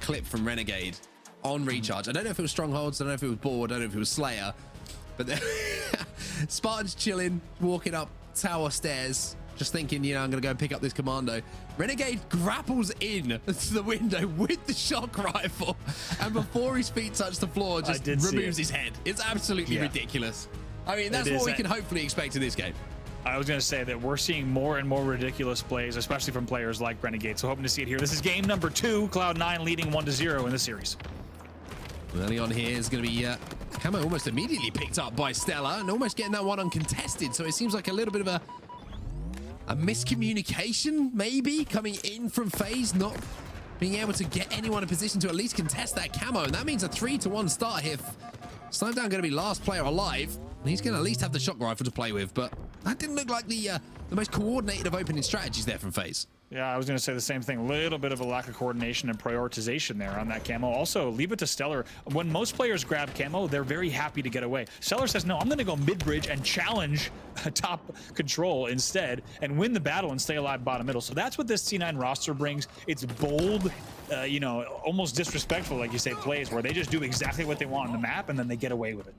clip from Renegade on Recharge. I don't know if it was Strongholds. I don't know if it was Ball. I don't know if it was Slayer. But Spartan's chilling, walking up tower stairs, just thinking, you know, I'm going to go pick up this commando. Renegade grapples in to the window with the shock rifle, and before his feet touch the floor, just removes his head. It's absolutely ridiculous. I mean, that's what we can hopefully expect in this game. I was going to say that we're seeing more and more ridiculous plays, especially from players like Renegade. So hoping to see it here. This is game number 2, Cloud9 leading 1-0 in the series. Early on here is going to be Camo almost immediately picked up by Stellar and almost getting that one uncontested. So it seems like a little bit of a miscommunication maybe coming in from FaZe, not being able to get anyone in position to at least contest that camo, and that means a 3-1 start here. Snipe Down going to be last player alive, and he's going to at least have the shock rifle to play with, but that didn't look like the most coordinated of opening strategies there from FaZe. Yeah, I was going to say the same thing. A little bit of a lack of coordination and prioritization there on that camo. Also, leave it to Stellar. When most players grab camo, they're very happy to get away. Stellar says, no, I'm going to go mid-bridge and challenge top control instead and win the battle and stay alive bottom middle. So that's what this C9 roster brings. It's bold, you know, almost disrespectful, like you say, plays where they just do exactly what they want on the map and then they get away with it.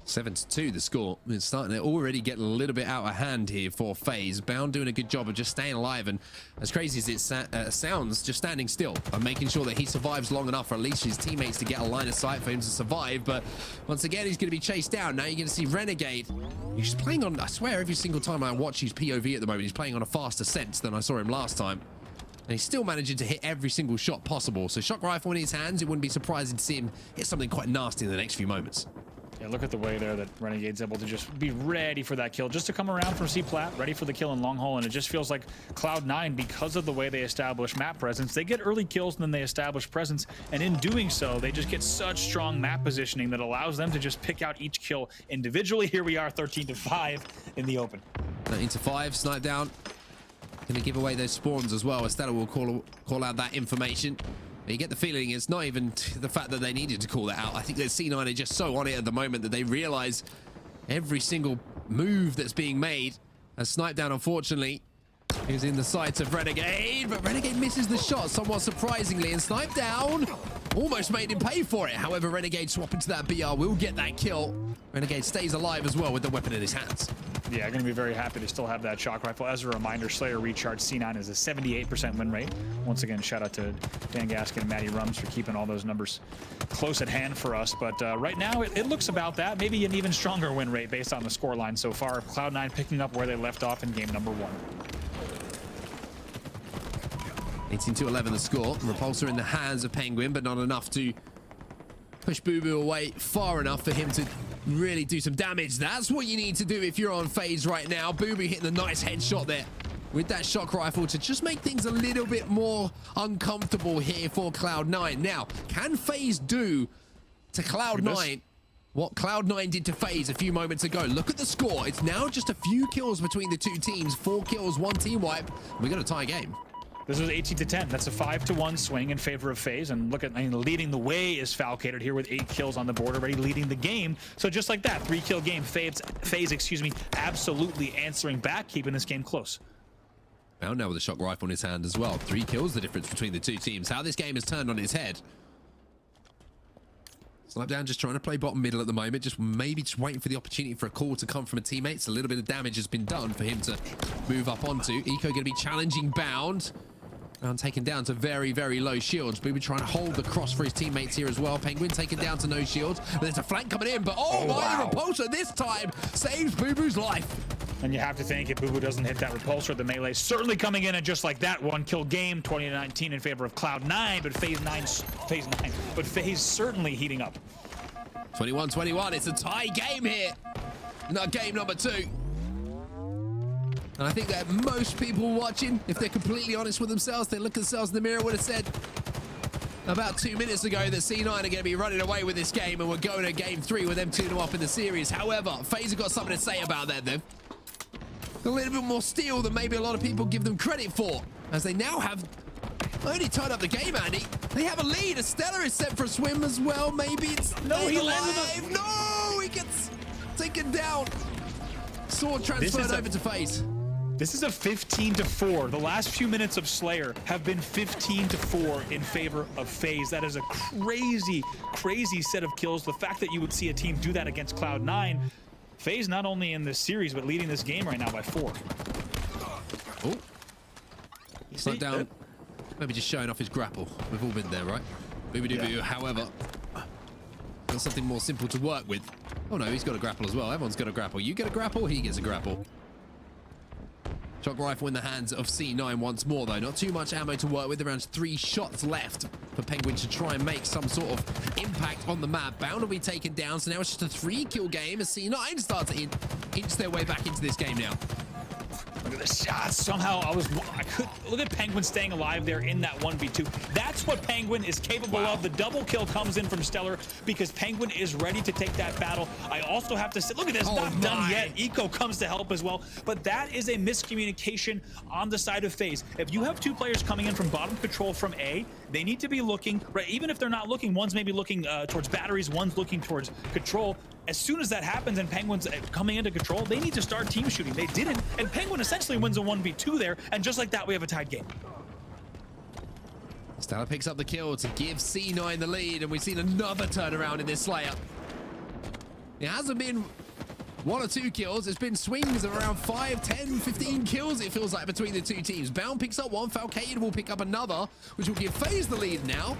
7-2 the score. It's starting to already get a little bit out of hand here for FaZe. Bound doing a good job of just staying alive, and as crazy as it sounds, just standing still and making sure that he survives long enough for at least his teammates to get a line of sight for him to survive. But once again, he's going to be chased down. Now you're going to see Renegade. He's playing on, I swear, every single time I watch his POV at the moment, he's playing on a faster sense than I saw him last time. And he's still managing to hit every single shot possible. So shock rifle in his hands, it wouldn't be surprising to see him hit something quite nasty in the next few moments. Yeah, look at the way there that Renegade's able to just be ready for that kill, just to come around from C-Plat, ready for the kill in long haul. And it just feels like Cloud9, because of the way they establish map presence, they get early kills and then they establish presence. And in doing so, they just get such strong map positioning that allows them to just pick out each kill individually. Here we are, 13-5 in the open. 13-5, Snipe Down. Going to give away those spawns as well. Estella will call out that information. You get the feeling it's not even the fact that they needed to call that out. I think that C9 are just so on it at the moment that they realize every single move that's being made. As Snipe Down, unfortunately, He's in the sights of Renegade, but Renegade misses the shot somewhat surprisingly and Snipe down. Almost made him pay for it. However, Renegade swapping to that BR will get that kill. Renegade stays alive as well with the weapon in his hands. Yeah, going to be very happy to still have that shock rifle. As a reminder, Slayer Recharge C9 is a 78% win rate. Once again, shout out to Dan Gaskin and Matty Rums for keeping all those numbers close at hand for us. But right now, it looks about that. Maybe an even stronger win rate based on the scoreline so far. Cloud9 picking up where they left off in game number 1. 18-11 the score. Repulsor in the hands of Penguin, but not enough to push Boo Boo away far enough for him to really do some damage. That's what you need to do if you're on FaZe right now. Boo Boo hitting a nice headshot there with that shock rifle to just make things a little bit more uncomfortable here for Cloud9. Now, can FaZe do to Cloud9 what Cloud9 did to FaZe a few moments ago? Look at the score. It's now just a few kills between the two teams. 4 kills, 1 team wipe. We got a tie game. This was 18-10. That's a 5-1 swing in favor of FaZe. And look at, leading the way is Falcated here with 8 kills on the board, already leading the game. So just like that, 3-kill game. FaZe, excuse me, absolutely answering back, keeping this game close. Now with a shock rifle in his hand as well. 3 kills, the difference between the two teams. How this game has turned on its head. Snipe down, just trying to play bottom middle at the moment. Just waiting for the opportunity for a call to come from a teammate. So a little bit of damage has been done for him to move up onto. Eco going to be challenging Bound. Round taken down to very, very low shields. Boo Boo trying to hold the cross for his teammates here as well. Penguin taken down to no shields. There's a flank coming in, but wow. The repulsor this time saves Boo Boo's life. And you have to think if Boo Boo doesn't hit that repulsor, the melee certainly coming in, and just like that, 1-kill game, 20-19 in favor of Cloud9, but FaZe certainly heating up. 21-21, it's a tie game here. Not game number 2. And I think that most people watching, if they're completely honest with themselves, they look at themselves in the mirror, would have said about 2 minutes ago that C9 are going to be running away with this game and we're going to game 3 with them 2-0 up in the series. However, FaZe have got something to say about that, though. A little bit more steel than maybe a lot of people give them credit for, as they now have only tied up the game, Andy. They have a lead. Estella is set for a swim as well. Maybe it's he landed. No, he gets taken down. Sword transferred over to FaZe. This is a 15-4. The last few minutes of Slayer have been 15-4 in favor of FaZe. That is a crazy, crazy set of kills. The fact that you would see a team do that against Cloud9, FaZe not only in this series, but leading this game right now by 4. Oh. Slowed down. Maybe just showing off his grapple. We've all been there, right? Boo-boo-doo-boo. However, got something more simple to work with. Oh no, he's got a grapple as well. Everyone's got a grapple. You get a grapple, he gets a grapple. Shock rifle in the hands of C9 once more, though. Not too much ammo to work with. Around 3 shots left for Penguin to try and make some sort of impact on the map. Bound will be taken down, so now it's just a 3-kill game as C9 start to inch their way back into this game now. Look at the shots. Somehow I could look at Penguin staying alive there in that 1v2. That's what Penguin is capable of. The double kill comes in from Stellar because Penguin is ready to take that battle. I also have to say, look at this, not done yet. Eco comes to help as well, but that is a miscommunication on the side of FaZe. If you have 2 players coming in from bottom control from A, they need to be looking, right? Even if they're not looking, one's maybe looking towards batteries, one's looking towards control. As soon as that happens and Penguin's coming into control, they need to start team shooting. They didn't, and Penguin essentially wins a 1v2 there, and just like that, we have a tied game. Stella picks up the kill to give C9 the lead, and we've seen another turnaround in this Slayer. It hasn't been 1 or 2 kills. It's been swings of around 5, 10, 15 kills, it feels like, between the two teams. Bound picks up one, Falcated will pick up another, which will give FaZe the lead now.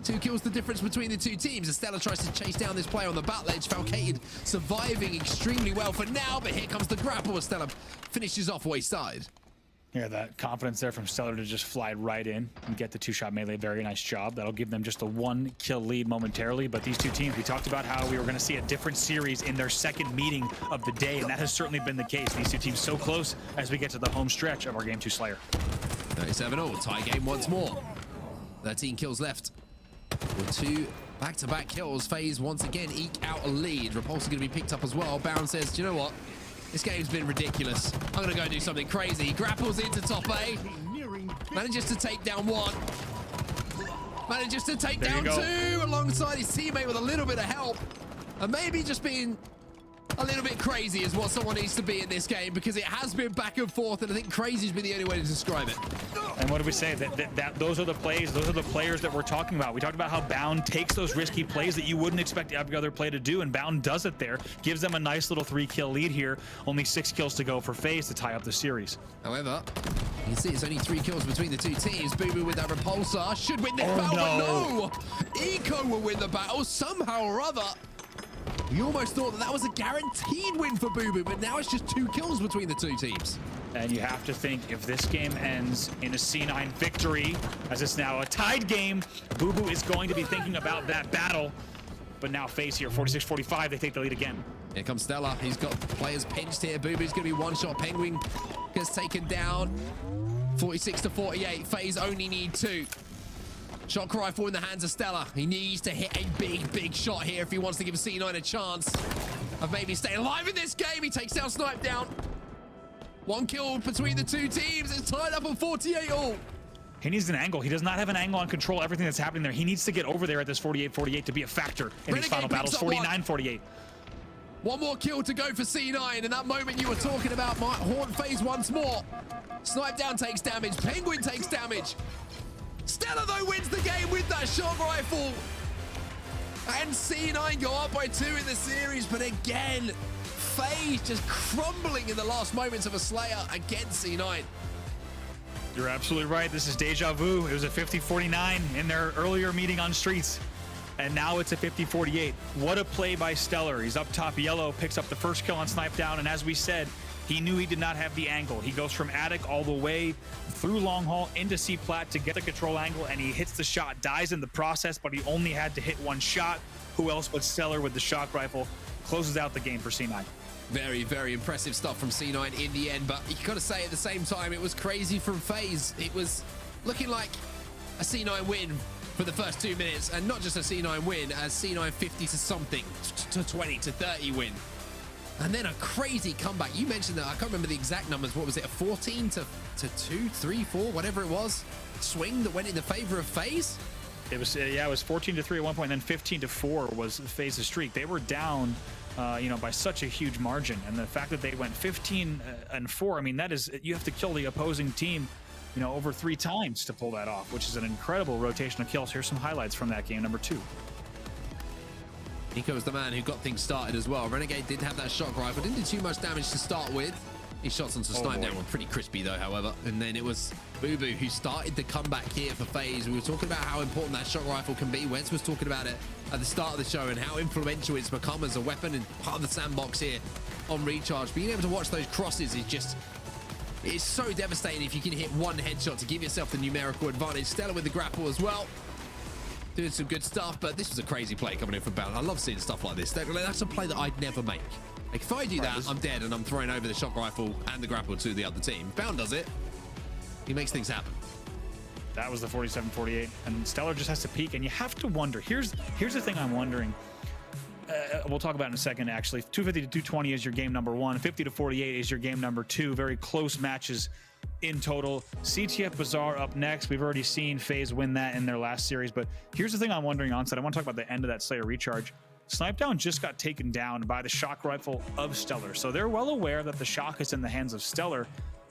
2 kills the difference between the two teams. Estella tries to chase down this player on the bat ledge. Falcated surviving extremely well for now, but here comes the grapple. Estella finishes off where he started. Yeah, that confidence there from Stellar to just fly right in and get the 2-shot melee. Very nice job. That'll give them just a 1-kill lead momentarily. But these two teams, we talked about how we were going to see a different series in their second meeting of the day, and that has certainly been the case. These two teams so close as we get to the home stretch of our Game 2 Slayer. 37-all, tie game once more. 13 kills left. With 2 back-to-back kills, FaZe once again eke out a lead. Repulsor going to be picked up as well. Bound says, do you know what? This game's been ridiculous. I'm going to go do something crazy. He grapples into top A. Manages to take down 1. Manages to take down 2 alongside his teammate with a little bit of help. And maybe just being a little bit crazy is what someone needs to be in this game, because it has been back and forth, and I think crazy has been the only way to describe it. And what do we say? Those are the plays, those are the players that we're talking about. We talked about how Bound takes those risky plays that you wouldn't expect every other play to do, and Bound does it there. Gives them a nice little 3-kill lead here. Only 6 kills to go for FaZe to tie up the series. However, you can see it's only 3 kills between the two teams. Boo with that repulsor should win this battle, but no! Eco will win the battle somehow or other. We almost thought that was a guaranteed win for Boo, but now it's just 2 kills between the two teams. And you have to think, if this game ends in a C9 victory, as it's now a tied game, Boo is going to be thinking about that battle. But now FaZe here, 46-45, they take the lead again. Here comes Stella. He's got players pinched here. Boo going to be one shot. Penguin gets taken down. 46-48. FaZe only need 2. Shock rifle in the hands of Stella. He needs to hit a big shot here if he wants to give C9 a chance of maybe staying alive in this game. He takes down Snipe down. 1 kill between the two teams. It's tied up at 48 all. He needs an angle. He does not have an angle on control everything that's happening there. He needs to get over there at this 48-48 to be a factor in these final battles. 49-48. 1 more kill to go for C9. In that moment you were talking about, might haunt FaZe once more. Snipe down takes damage. Penguin takes damage. Stella, though, wins the game with that shock rifle. And C9 go up by 2 in the series. But again, FaZe just crumbling in the last moments of a Slayer against C9. You're absolutely right. This is deja vu. It was a 50-49 in their earlier meeting on Streets. And now it's a 50-48. What a play by Stellar. He's up top yellow, picks up the first kill on Snipe down. And as we said, he knew he did not have the angle. He goes from attic all the way through long haul into C plat to get the control angle, and he hits the shot, dies in the process, but he only had to hit 1 shot. Who else but Stellar with the shock rifle closes out the game for C9. Very impressive stuff from C9 in the end, but you gotta say at the same time, it was crazy from FaZe. It was looking like a C9 win for the first 2 minutes, and not just a C9 win, as C9 50 to something, to 20 to 30 win. And then a crazy comeback. You mentioned that, I can't remember the exact numbers. What was it, a 14 to 2, 3, 4, whatever it was, swing that went in the favor of FaZe? It was, yeah, it was 14-3 at one point, and then 15-4 was FaZe's streak. They were down, by such a huge margin. And the fact that they went 15-4, I mean, that is, you have to kill the opposing team, over 3 times to pull that off, which is an incredible rotation of kills. Here's some highlights from that game, number 2. Nico was the man who got things started as well. Renegade did have that shock rifle, didn't do too much damage to start with. His shots onto Snipe down were pretty crispy though, however. And then it was Boo who started the comeback here for FaZe. We were talking about how important that shock rifle can be. Wentz was talking about it at the start of the show and how influential it's become as a weapon and part of the sandbox here on Recharge. Being able to watch those crosses is just, it's so devastating if you can hit 1 headshot to give yourself the numerical advantage. Stella with the grapple as well. Doing some good stuff, but this was a crazy play coming in from Bound. I love seeing stuff like this. That's a play that I'd never make. Like, if I do that, I'm dead and I'm throwing over the shock rifle and the grapple to the other team. Bound does it. He makes things happen. That was the 47-48, and Stellar just has to peek, and you have to wonder. Here's the thing I'm wondering. We'll talk about it in a second, actually. 250-220 is your game number 1. 50-48 is your game number 2. Very close matches in total. CTF Bazaar up next. We've already seen FaZe win that in their last series, but here's the thing I'm wondering onset. I want to talk about the end of that Slayer recharge. Snipe down just got taken down by the shock rifle of Stellar, so they're well aware that the shock is in the hands of Stellar.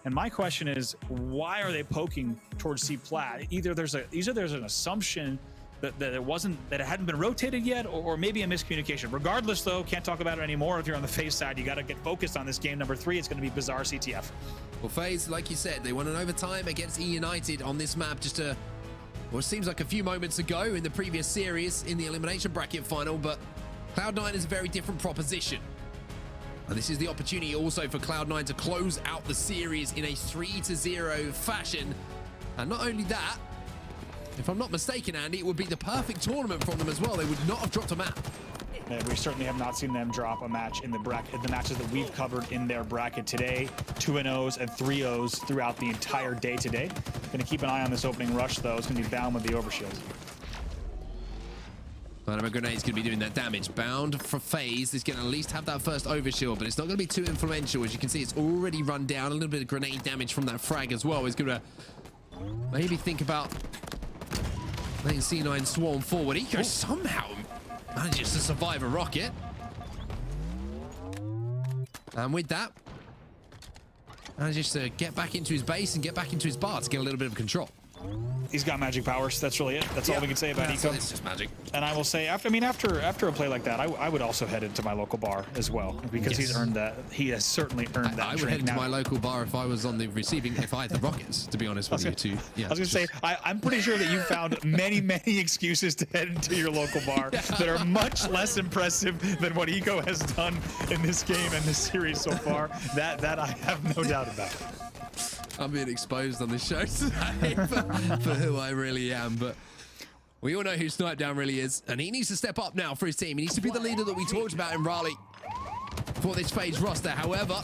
And my question is, why are they poking towards C plat? Either there's an assumption that it hadn't been rotated yet, or maybe a miscommunication. Regardless, though, can't talk about it anymore. If you're on the FaZe side, you got to get focused on this game number 3. It's going to be Bazaar CTF. Well, FaZe, like you said, they won an overtime against E United on this map just it seems like a few moments ago in the previous series in the elimination bracket final, but Cloud9 is a very different proposition. And this is the opportunity also for Cloud9 to close out the series in a 3-0 fashion. And not only that, if I'm not mistaken, Andy, it would be the perfect tournament from them as well. They would not have dropped a map. We certainly have not seen them drop a match in the bracket, the matches that we've covered in their bracket today. 2-0s and 3-0s throughout the entire day today. Going to keep an eye on this opening rush, though. It's going to be Bound with the overshield. Dynamo Grenade's going to be doing that damage. Bound for FaZe is going to at least have that first overshield, but it's not going to be too influential. As you can see, it's already run down. A little bit of grenade damage from that frag as well. He's going to maybe think about letting C9 swarm forward. Eco somehow manages to survive a rocket. And with that, manages to get back into his base and get back into his bar to get a little bit of control. He's got magic powers. That's really it. That's all we can say about Eco. It's just magic. And I will say, after a play like that, I would also head into my local bar as well, because he's earned that. He has certainly earned that. I would head into my local bar if I was on the receiving, if I had the Rockets, to be honest with you too. Yeah, I was going to say, I'm pretty sure that you found many excuses to head into your local bar that are much less impressive than what Eco has done in this game and this series so far. That I have no doubt about. I'm being exposed on this show today for who I really am, but we all know who Snipedown really is, and he needs to step up now for his team. He needs to be the leader that we talked about in Raleigh for this FaZe roster. However,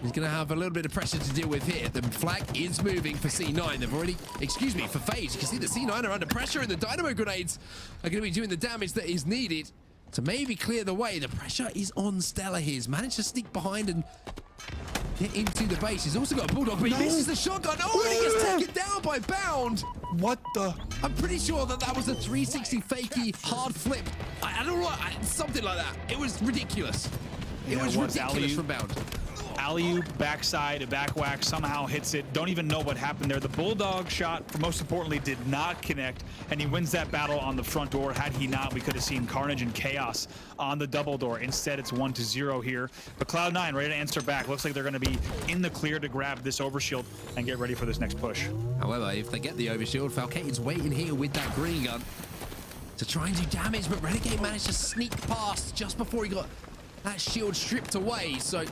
he's going to have a little bit of pressure to deal with here. The flag is moving for C9. They've already, for FaZe. You can see the C9 are under pressure, and the dynamo grenades are going to be doing the damage that is needed to maybe clear the way. The pressure is on Stella here. He's managed to sneak behind and get into the base. He's also got a Bulldog, but he misses the shotgun. Oh, and he gets taken down by Bound. What the? I'm pretty sure that was a 360 fakey hard flip. I don't know, something like that. It was ridiculous. It was ridiculous from Bound. Alley-oop, backside, back whack, somehow hits it. Don't even know what happened there. The Bulldog shot, most importantly, did not connect, and he wins that battle on the front door. Had he not, we could have seen carnage and chaos on the double door. Instead, it's 1-0 here. But Cloud9 ready to answer back. Looks like they're going to be in the clear to grab this overshield and get ready for this next push. However, if they get the overshield, Falcate's waiting here with that green gun to try and do damage, but Renegade managed to sneak past just before he got that shield stripped away. So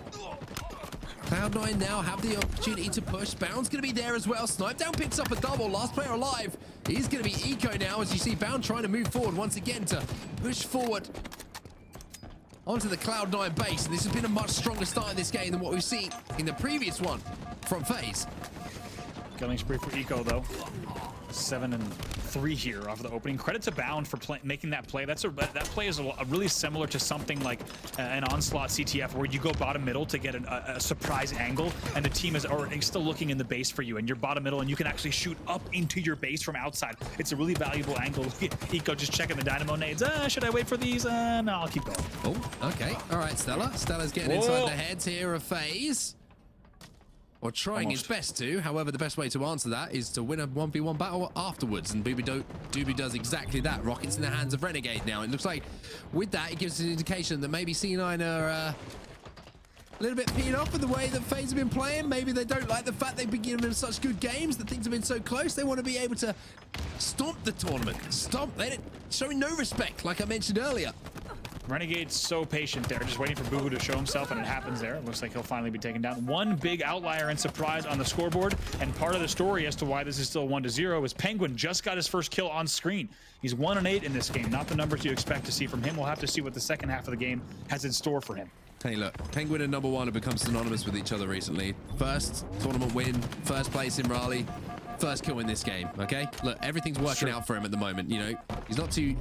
Cloud9 now have the opportunity to push. Bound's going to be there as well. Snipedown picks up a double. Last player alive is going to be Eco now, as you see Bound trying to move forward once again to push forward onto the Cloud9 base. And this has been a much stronger start in this game than what we've seen in the previous one from FaZe. Killing spree for Eco, though. 7-3 here off of the opening. Credit to Bound for making that play. That play is really similar to something like an Onslaught CTF, where you go bottom middle to get a surprise angle, and the team is already still looking in the base for you, and you're bottom middle, and you can actually shoot up into your base from outside. It's a really valuable angle. Eco just checking the dynamo nades. Should I wait for these? No, I'll keep going. Oh, okay. All right, Stella. Stella's getting inside the heads here of FaZe. Or trying his best to. However, the best way to answer that is to win a 1v1 battle afterwards. And Doobie does exactly that. Rockets in the hands of Renegade now. It looks like with that, it gives an indication that maybe C9 are a little bit peed off with the way that FaZe have been playing. Maybe they don't like the fact they've been giving them such good games, that things have been so close. They want to be able to stomp the tournament. Stomp. They're showing no respect, like I mentioned earlier. Renegade's so patient there, just waiting for Boo to show himself, and it happens there. It looks like he'll finally be taken down. One big outlier and surprise on the scoreboard, and part of the story as to why this is still 1-0 is Penguin just got his first kill on screen. He's 1-8 in this game, not the numbers you expect to see from him. We'll have to see what the second half of the game has in store for him. Hey, look, Penguin and #1 have become synonymous with each other recently. First tournament win, first place in Raleigh, first kill in this game, okay? Look, everything's working out for him at the moment, you know. He's not too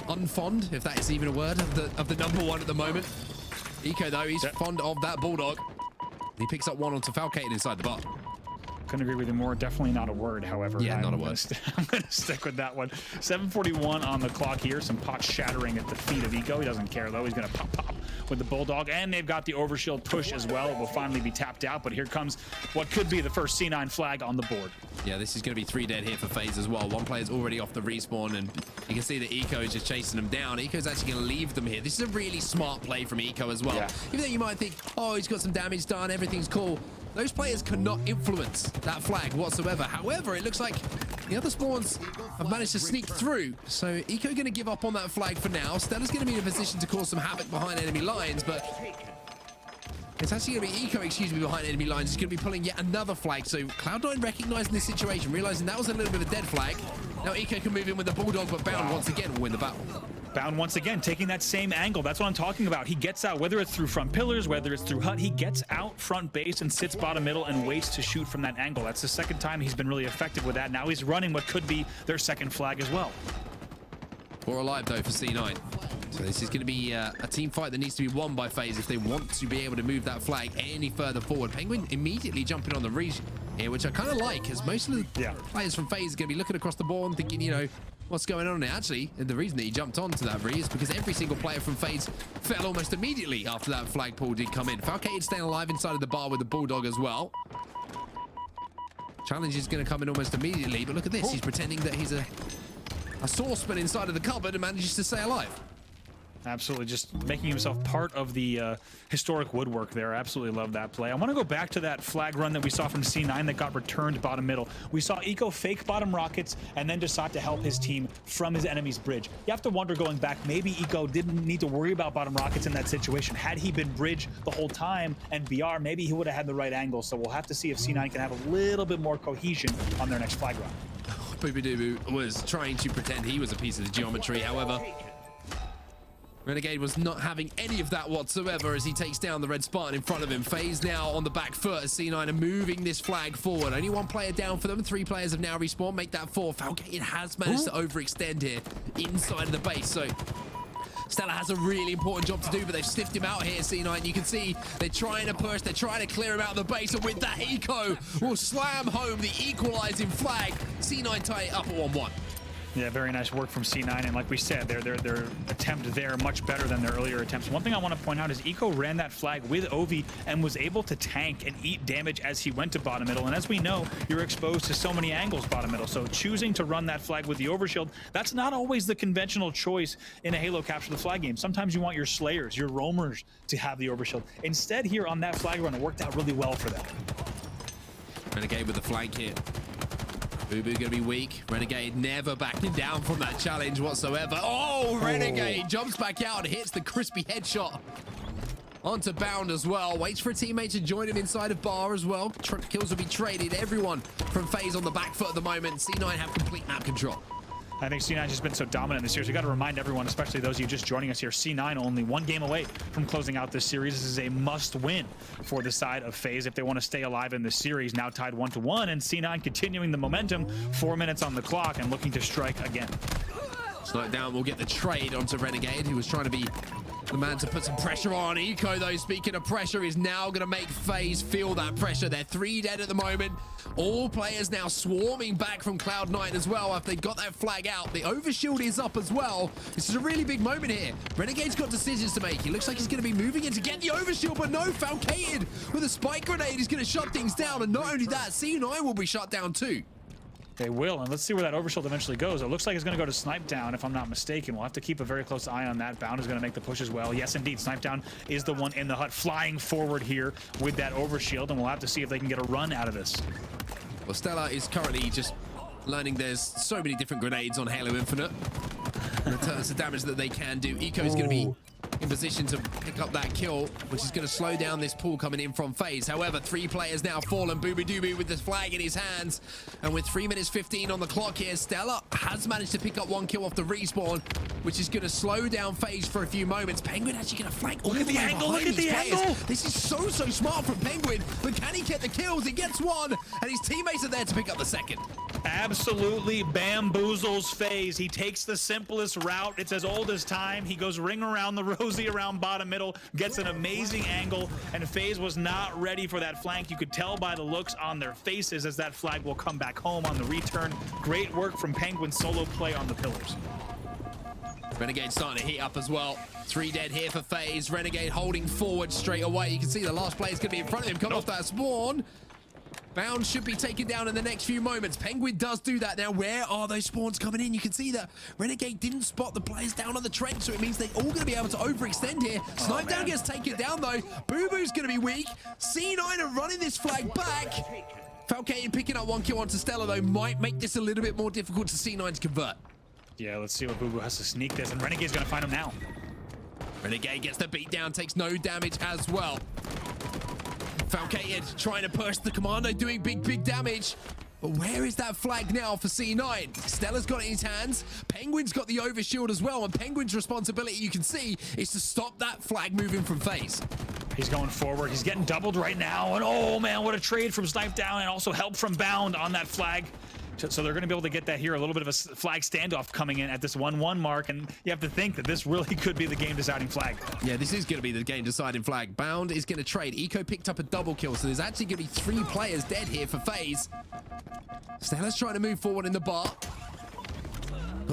unfond, if that is even a word, of the #1 at the moment. Eco, though, he's fond of that Bulldog. He picks up one onto Falcate inside the bar. Couldn't agree with you more. Definitely not a word, however. Yeah, not a word. I'm going to stick with that one. 7:41 on the clock here. Some pots shattering at the feet of Eco. He doesn't care, though. He's going to pop with the Bulldog. And they've got the overshield push as well. It will finally be tapped out. But here comes what could be the first C9 flag on the board. Yeah, this is going to be 3 dead here for FaZe as well. One player's already off the respawn, and you can see that Eco is just chasing them down. Eco's actually going to leave them here. This is a really smart play from Eco as well. Yeah. Even though you might think, oh, he's got some damage done, everything's cool. Those players cannot influence that flag whatsoever. However, it looks like the other spawns have managed to sneak through. So Eco going to give up on that flag for now. Stella's going to be in a position to cause some havoc behind enemy lines, but it's actually going to be Eco, behind enemy lines. He's going to be pulling yet another flag. So Cloud9 recognizing this situation, realizing that was a little bit of a dead flag. Now Eco can move in with the Bulldog, but Bound once again will win the battle. Bound once again, taking that same angle. That's what I'm talking about. He gets out, whether it's through front pillars, whether it's through hut, he gets out front base and sits bottom middle and waits to shoot from that angle. That's the second time he's been really effective with that. Now he's running what could be their second flag as well. 4 alive, though, for C9. So this is going to be a team fight that needs to be won by FaZe if they want to be able to move that flag any further forward. Penguin immediately jumping on the reach here, which I kind of like, as most of the players from FaZe are going to be looking across the board and thinking, you know, what's going on here. Actually, the reason that he jumped onto that is because every single player from FaZe fell almost immediately after that flagpole did come in. Falcated staying alive inside of the bar with the Bulldog as well. Challenge is going to come in almost immediately, but look at this. He's pretending that he's a saucepan inside of the cupboard and manages to stay alive. Absolutely, just making himself part of the historic woodwork there. Absolutely love that play. I want to go back to that flag run that we saw from C9 that got returned bottom middle. We saw Eco fake bottom rockets and then decide to help his team from his enemy's bridge. You have to wonder going back, maybe Eco didn't need to worry about bottom rockets in that situation. Had he been bridge the whole time and BR, maybe he would have had the right angle. So we'll have to see if C9 can have a little bit more cohesion on their next flag run. Booby was trying to pretend he was a piece of the geometry. However, Renegade was not having any of that whatsoever as he takes down the red Spartan in front of him. FaZe now on the back foot as C9 are moving this flag forward. Only one player down for them. 3 players have now respawned. Make that 4. Falcated has managed to overextend here inside of the base. So Stella has a really important job to do, but they've sniffed him out here, C9. You can see they're trying to push. They're trying to clear him out of the base. And with that, Eco will slam home the equalizing flag. C9 tie it up at 1-1. Yeah, very nice work from C9, and like we said, their attempt there much better than their earlier attempts. One thing I want to point out is Eco ran that flag with Ovi and was able to tank and eat damage as he went to bottom middle. And as we know, you're exposed to so many angles bottom middle. So choosing to run that flag with the overshield, that's not always the conventional choice in a Halo Capture the Flag game. Sometimes you want your Slayers, your Roamers to have the overshield. Instead, here on that flag run, it worked out really well for them. Renegade with the flank here. Boo-Boo gonna be weak. Renegade never backing down from that challenge whatsoever. Oh, Renegade jumps back out and hits the crispy headshot onto Bound as well. Waits for a teammate to join him inside of bar as well. Kills will be traded. Everyone from FaZe on the back foot at the moment. C9 have complete map control. I think C9 has just been so dominant in this series. We got to remind everyone, especially those of you just joining us here, C9 only 1 game away from closing out this series. This is a must-win for the side of FaZe if they want to stay alive in this series. Now tied 1-1, and C9 continuing the momentum. 4 minutes on the clock and looking to strike again. Snipedown will get the trade onto Renegade, who was trying to be the man to put some pressure on. Eco, though, speaking of pressure, is now going to make FaZe feel that pressure. They're 3 dead at the moment. All players now swarming back from Cloud9 as well after they got that flag out. The overshield is up as well. This is a really big moment here. Renegade's got decisions to make. He looks like he's going to be moving in to get the overshield, but no, Falcated with a spike grenade is going to shut things down. And not only that, C9 will be shut down too. They will, and let's see where that overshield eventually goes. It looks like it's going to go to Snipedown, if I'm not mistaken. We'll have to keep a very close eye on that. Bound is going to make the push as well. Yes, indeed, Snipedown is the one in the hut flying forward here with that overshield, and we'll have to see if they can get a run out of this. Well, Stella is currently just learning there's so many different grenades on Halo Infinite. And in terms of damage that they can do, Eco is going to be in position to pick up that kill, which is going to slow down this pool coming in from FaZe. However, 3 players now fallen. Booby-Dooby with the flag in his hands. And with 3 minutes 15 on the clock here, Stella has managed to pick up 1 kill off the respawn, which is going to slow down FaZe for a few moments. Penguin actually going to flank. Look at the angle, look at the angle. This is so smart from Penguin. But can he get the kills? He gets 1, and his teammates are there to pick up the 2nd. Absolutely bamboozles FaZe. He takes the simplest route. It's as old as time. He goes ring around the rosy around bottom middle, gets an amazing angle, and FaZe was not ready for that flank. You could tell by the looks on their faces as that flag will come back home on the return. Great work from Penguin solo play on the pillars. Renegade starting to heat up as well. 3 dead here for FaZe. Renegade holding forward straight away. You can see the last player is going to be in front of him, coming off that spawn. Bound should be taken down in the next few moments. Penguin does do that. Now, where are those spawns coming in? You can see that Renegade didn't spot the players down on the trench, so it means they're all going to be able to overextend here. Snipedown gets taken down, though. Boo-Boo's going to be weak. C9 are running this flag back. Falcated picking up 1 kill onto Stella, though, might make this a little bit more difficult to C9 to convert. Yeah, let's see what Boo-Boo has to sneak this, and Renegade's going to find him now. Renegade gets the beat down, takes no damage as well. Falcated trying to push the Commando, doing big damage. But where is that flag now for C9? Stella's got it in his hands. Penguin's got the overshield as well. And Penguin's responsibility, you can see, is to stop that flag moving from FaZe. He's going forward. He's getting doubled right now. And oh, man, what a trade from Snipedown and also help from Bound on that flag. So they're going to be able to get that here. A little bit of a flag standoff coming in at this 1-1 mark. And you have to think that this really could be the game-deciding flag. Yeah, this is going to be the game-deciding flag. Bound is going to trade. Eco picked up a double kill. So there's actually going to be 3 players dead here for FaZe. Stella's trying to move forward in the bar.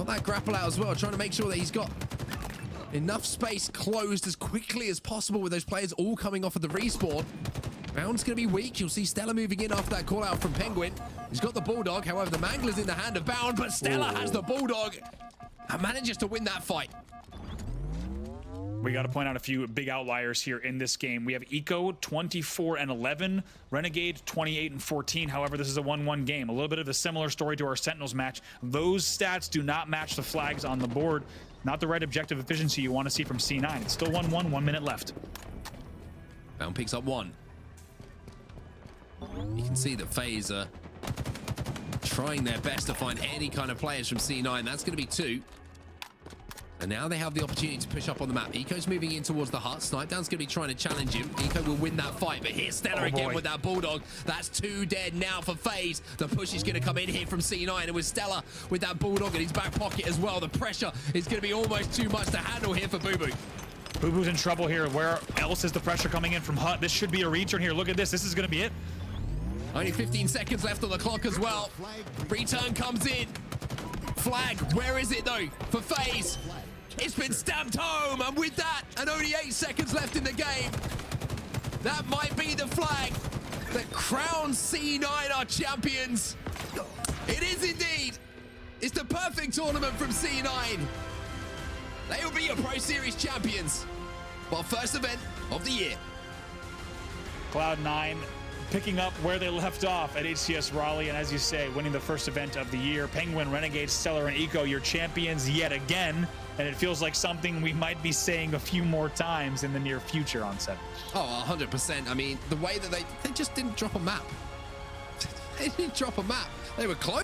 Got that grapple out as well, trying to make sure that he's got enough space closed as quickly as possible with those players all coming off of the respawn. Round's going to be weak. You'll see Stella moving in after that call out from Penguin. He's got the Bulldog. However, the Mangler's in the hand of Bound, but Stella has the Bulldog and manages to win that fight. We got to point out a few big outliers here in this game. We have Eco 24-11, Renegade 28-14. However, this is a 1-1 game. A little bit of a similar story to our Sentinels match. Those stats do not match the flags on the board. Not the right objective efficiency you want to see from C9. It's still 1-1, 1 minute left. Bound picks up one. You can see that FaZe are trying their best to find any kind of players from C9. That's going to be two. And now they have the opportunity to push up on the map. Eco's moving in towards the hut. Snipedown's going to be trying to challenge him. Eco will win that fight, but here's Stella again with that Bulldog. That's two dead now for FaZe. The push is going to come in here from C9, and with Stella with that Bulldog in his back pocket as well, the pressure is going to be almost too much to handle here for Boo Boo. Boo Boo's in trouble here. Where else is the pressure coming in from Hut? This should be a return here. Look at this. This is going to be it. Only 15 seconds left on the clock as well. Return comes in. Flag, where is it though? For FaZe. It's been stamped home, and with that, and only 8 seconds left in the game, that might be the flag that crowns C9 our champions. It is indeed. It's the perfect tournament from C9. They will be your Pro Series champions. Well, first event of the year. Cloud9 picking up where they left off at HCS Raleigh, and as you say, winning the first event of the year. Penguin, Renegade, Stellar, and Eco, your champions yet again. And it feels like something we might be saying a few more times in the near future on set. Oh, 100%. I mean, the way that they just didn't drop a map. They didn't drop a map. They were close.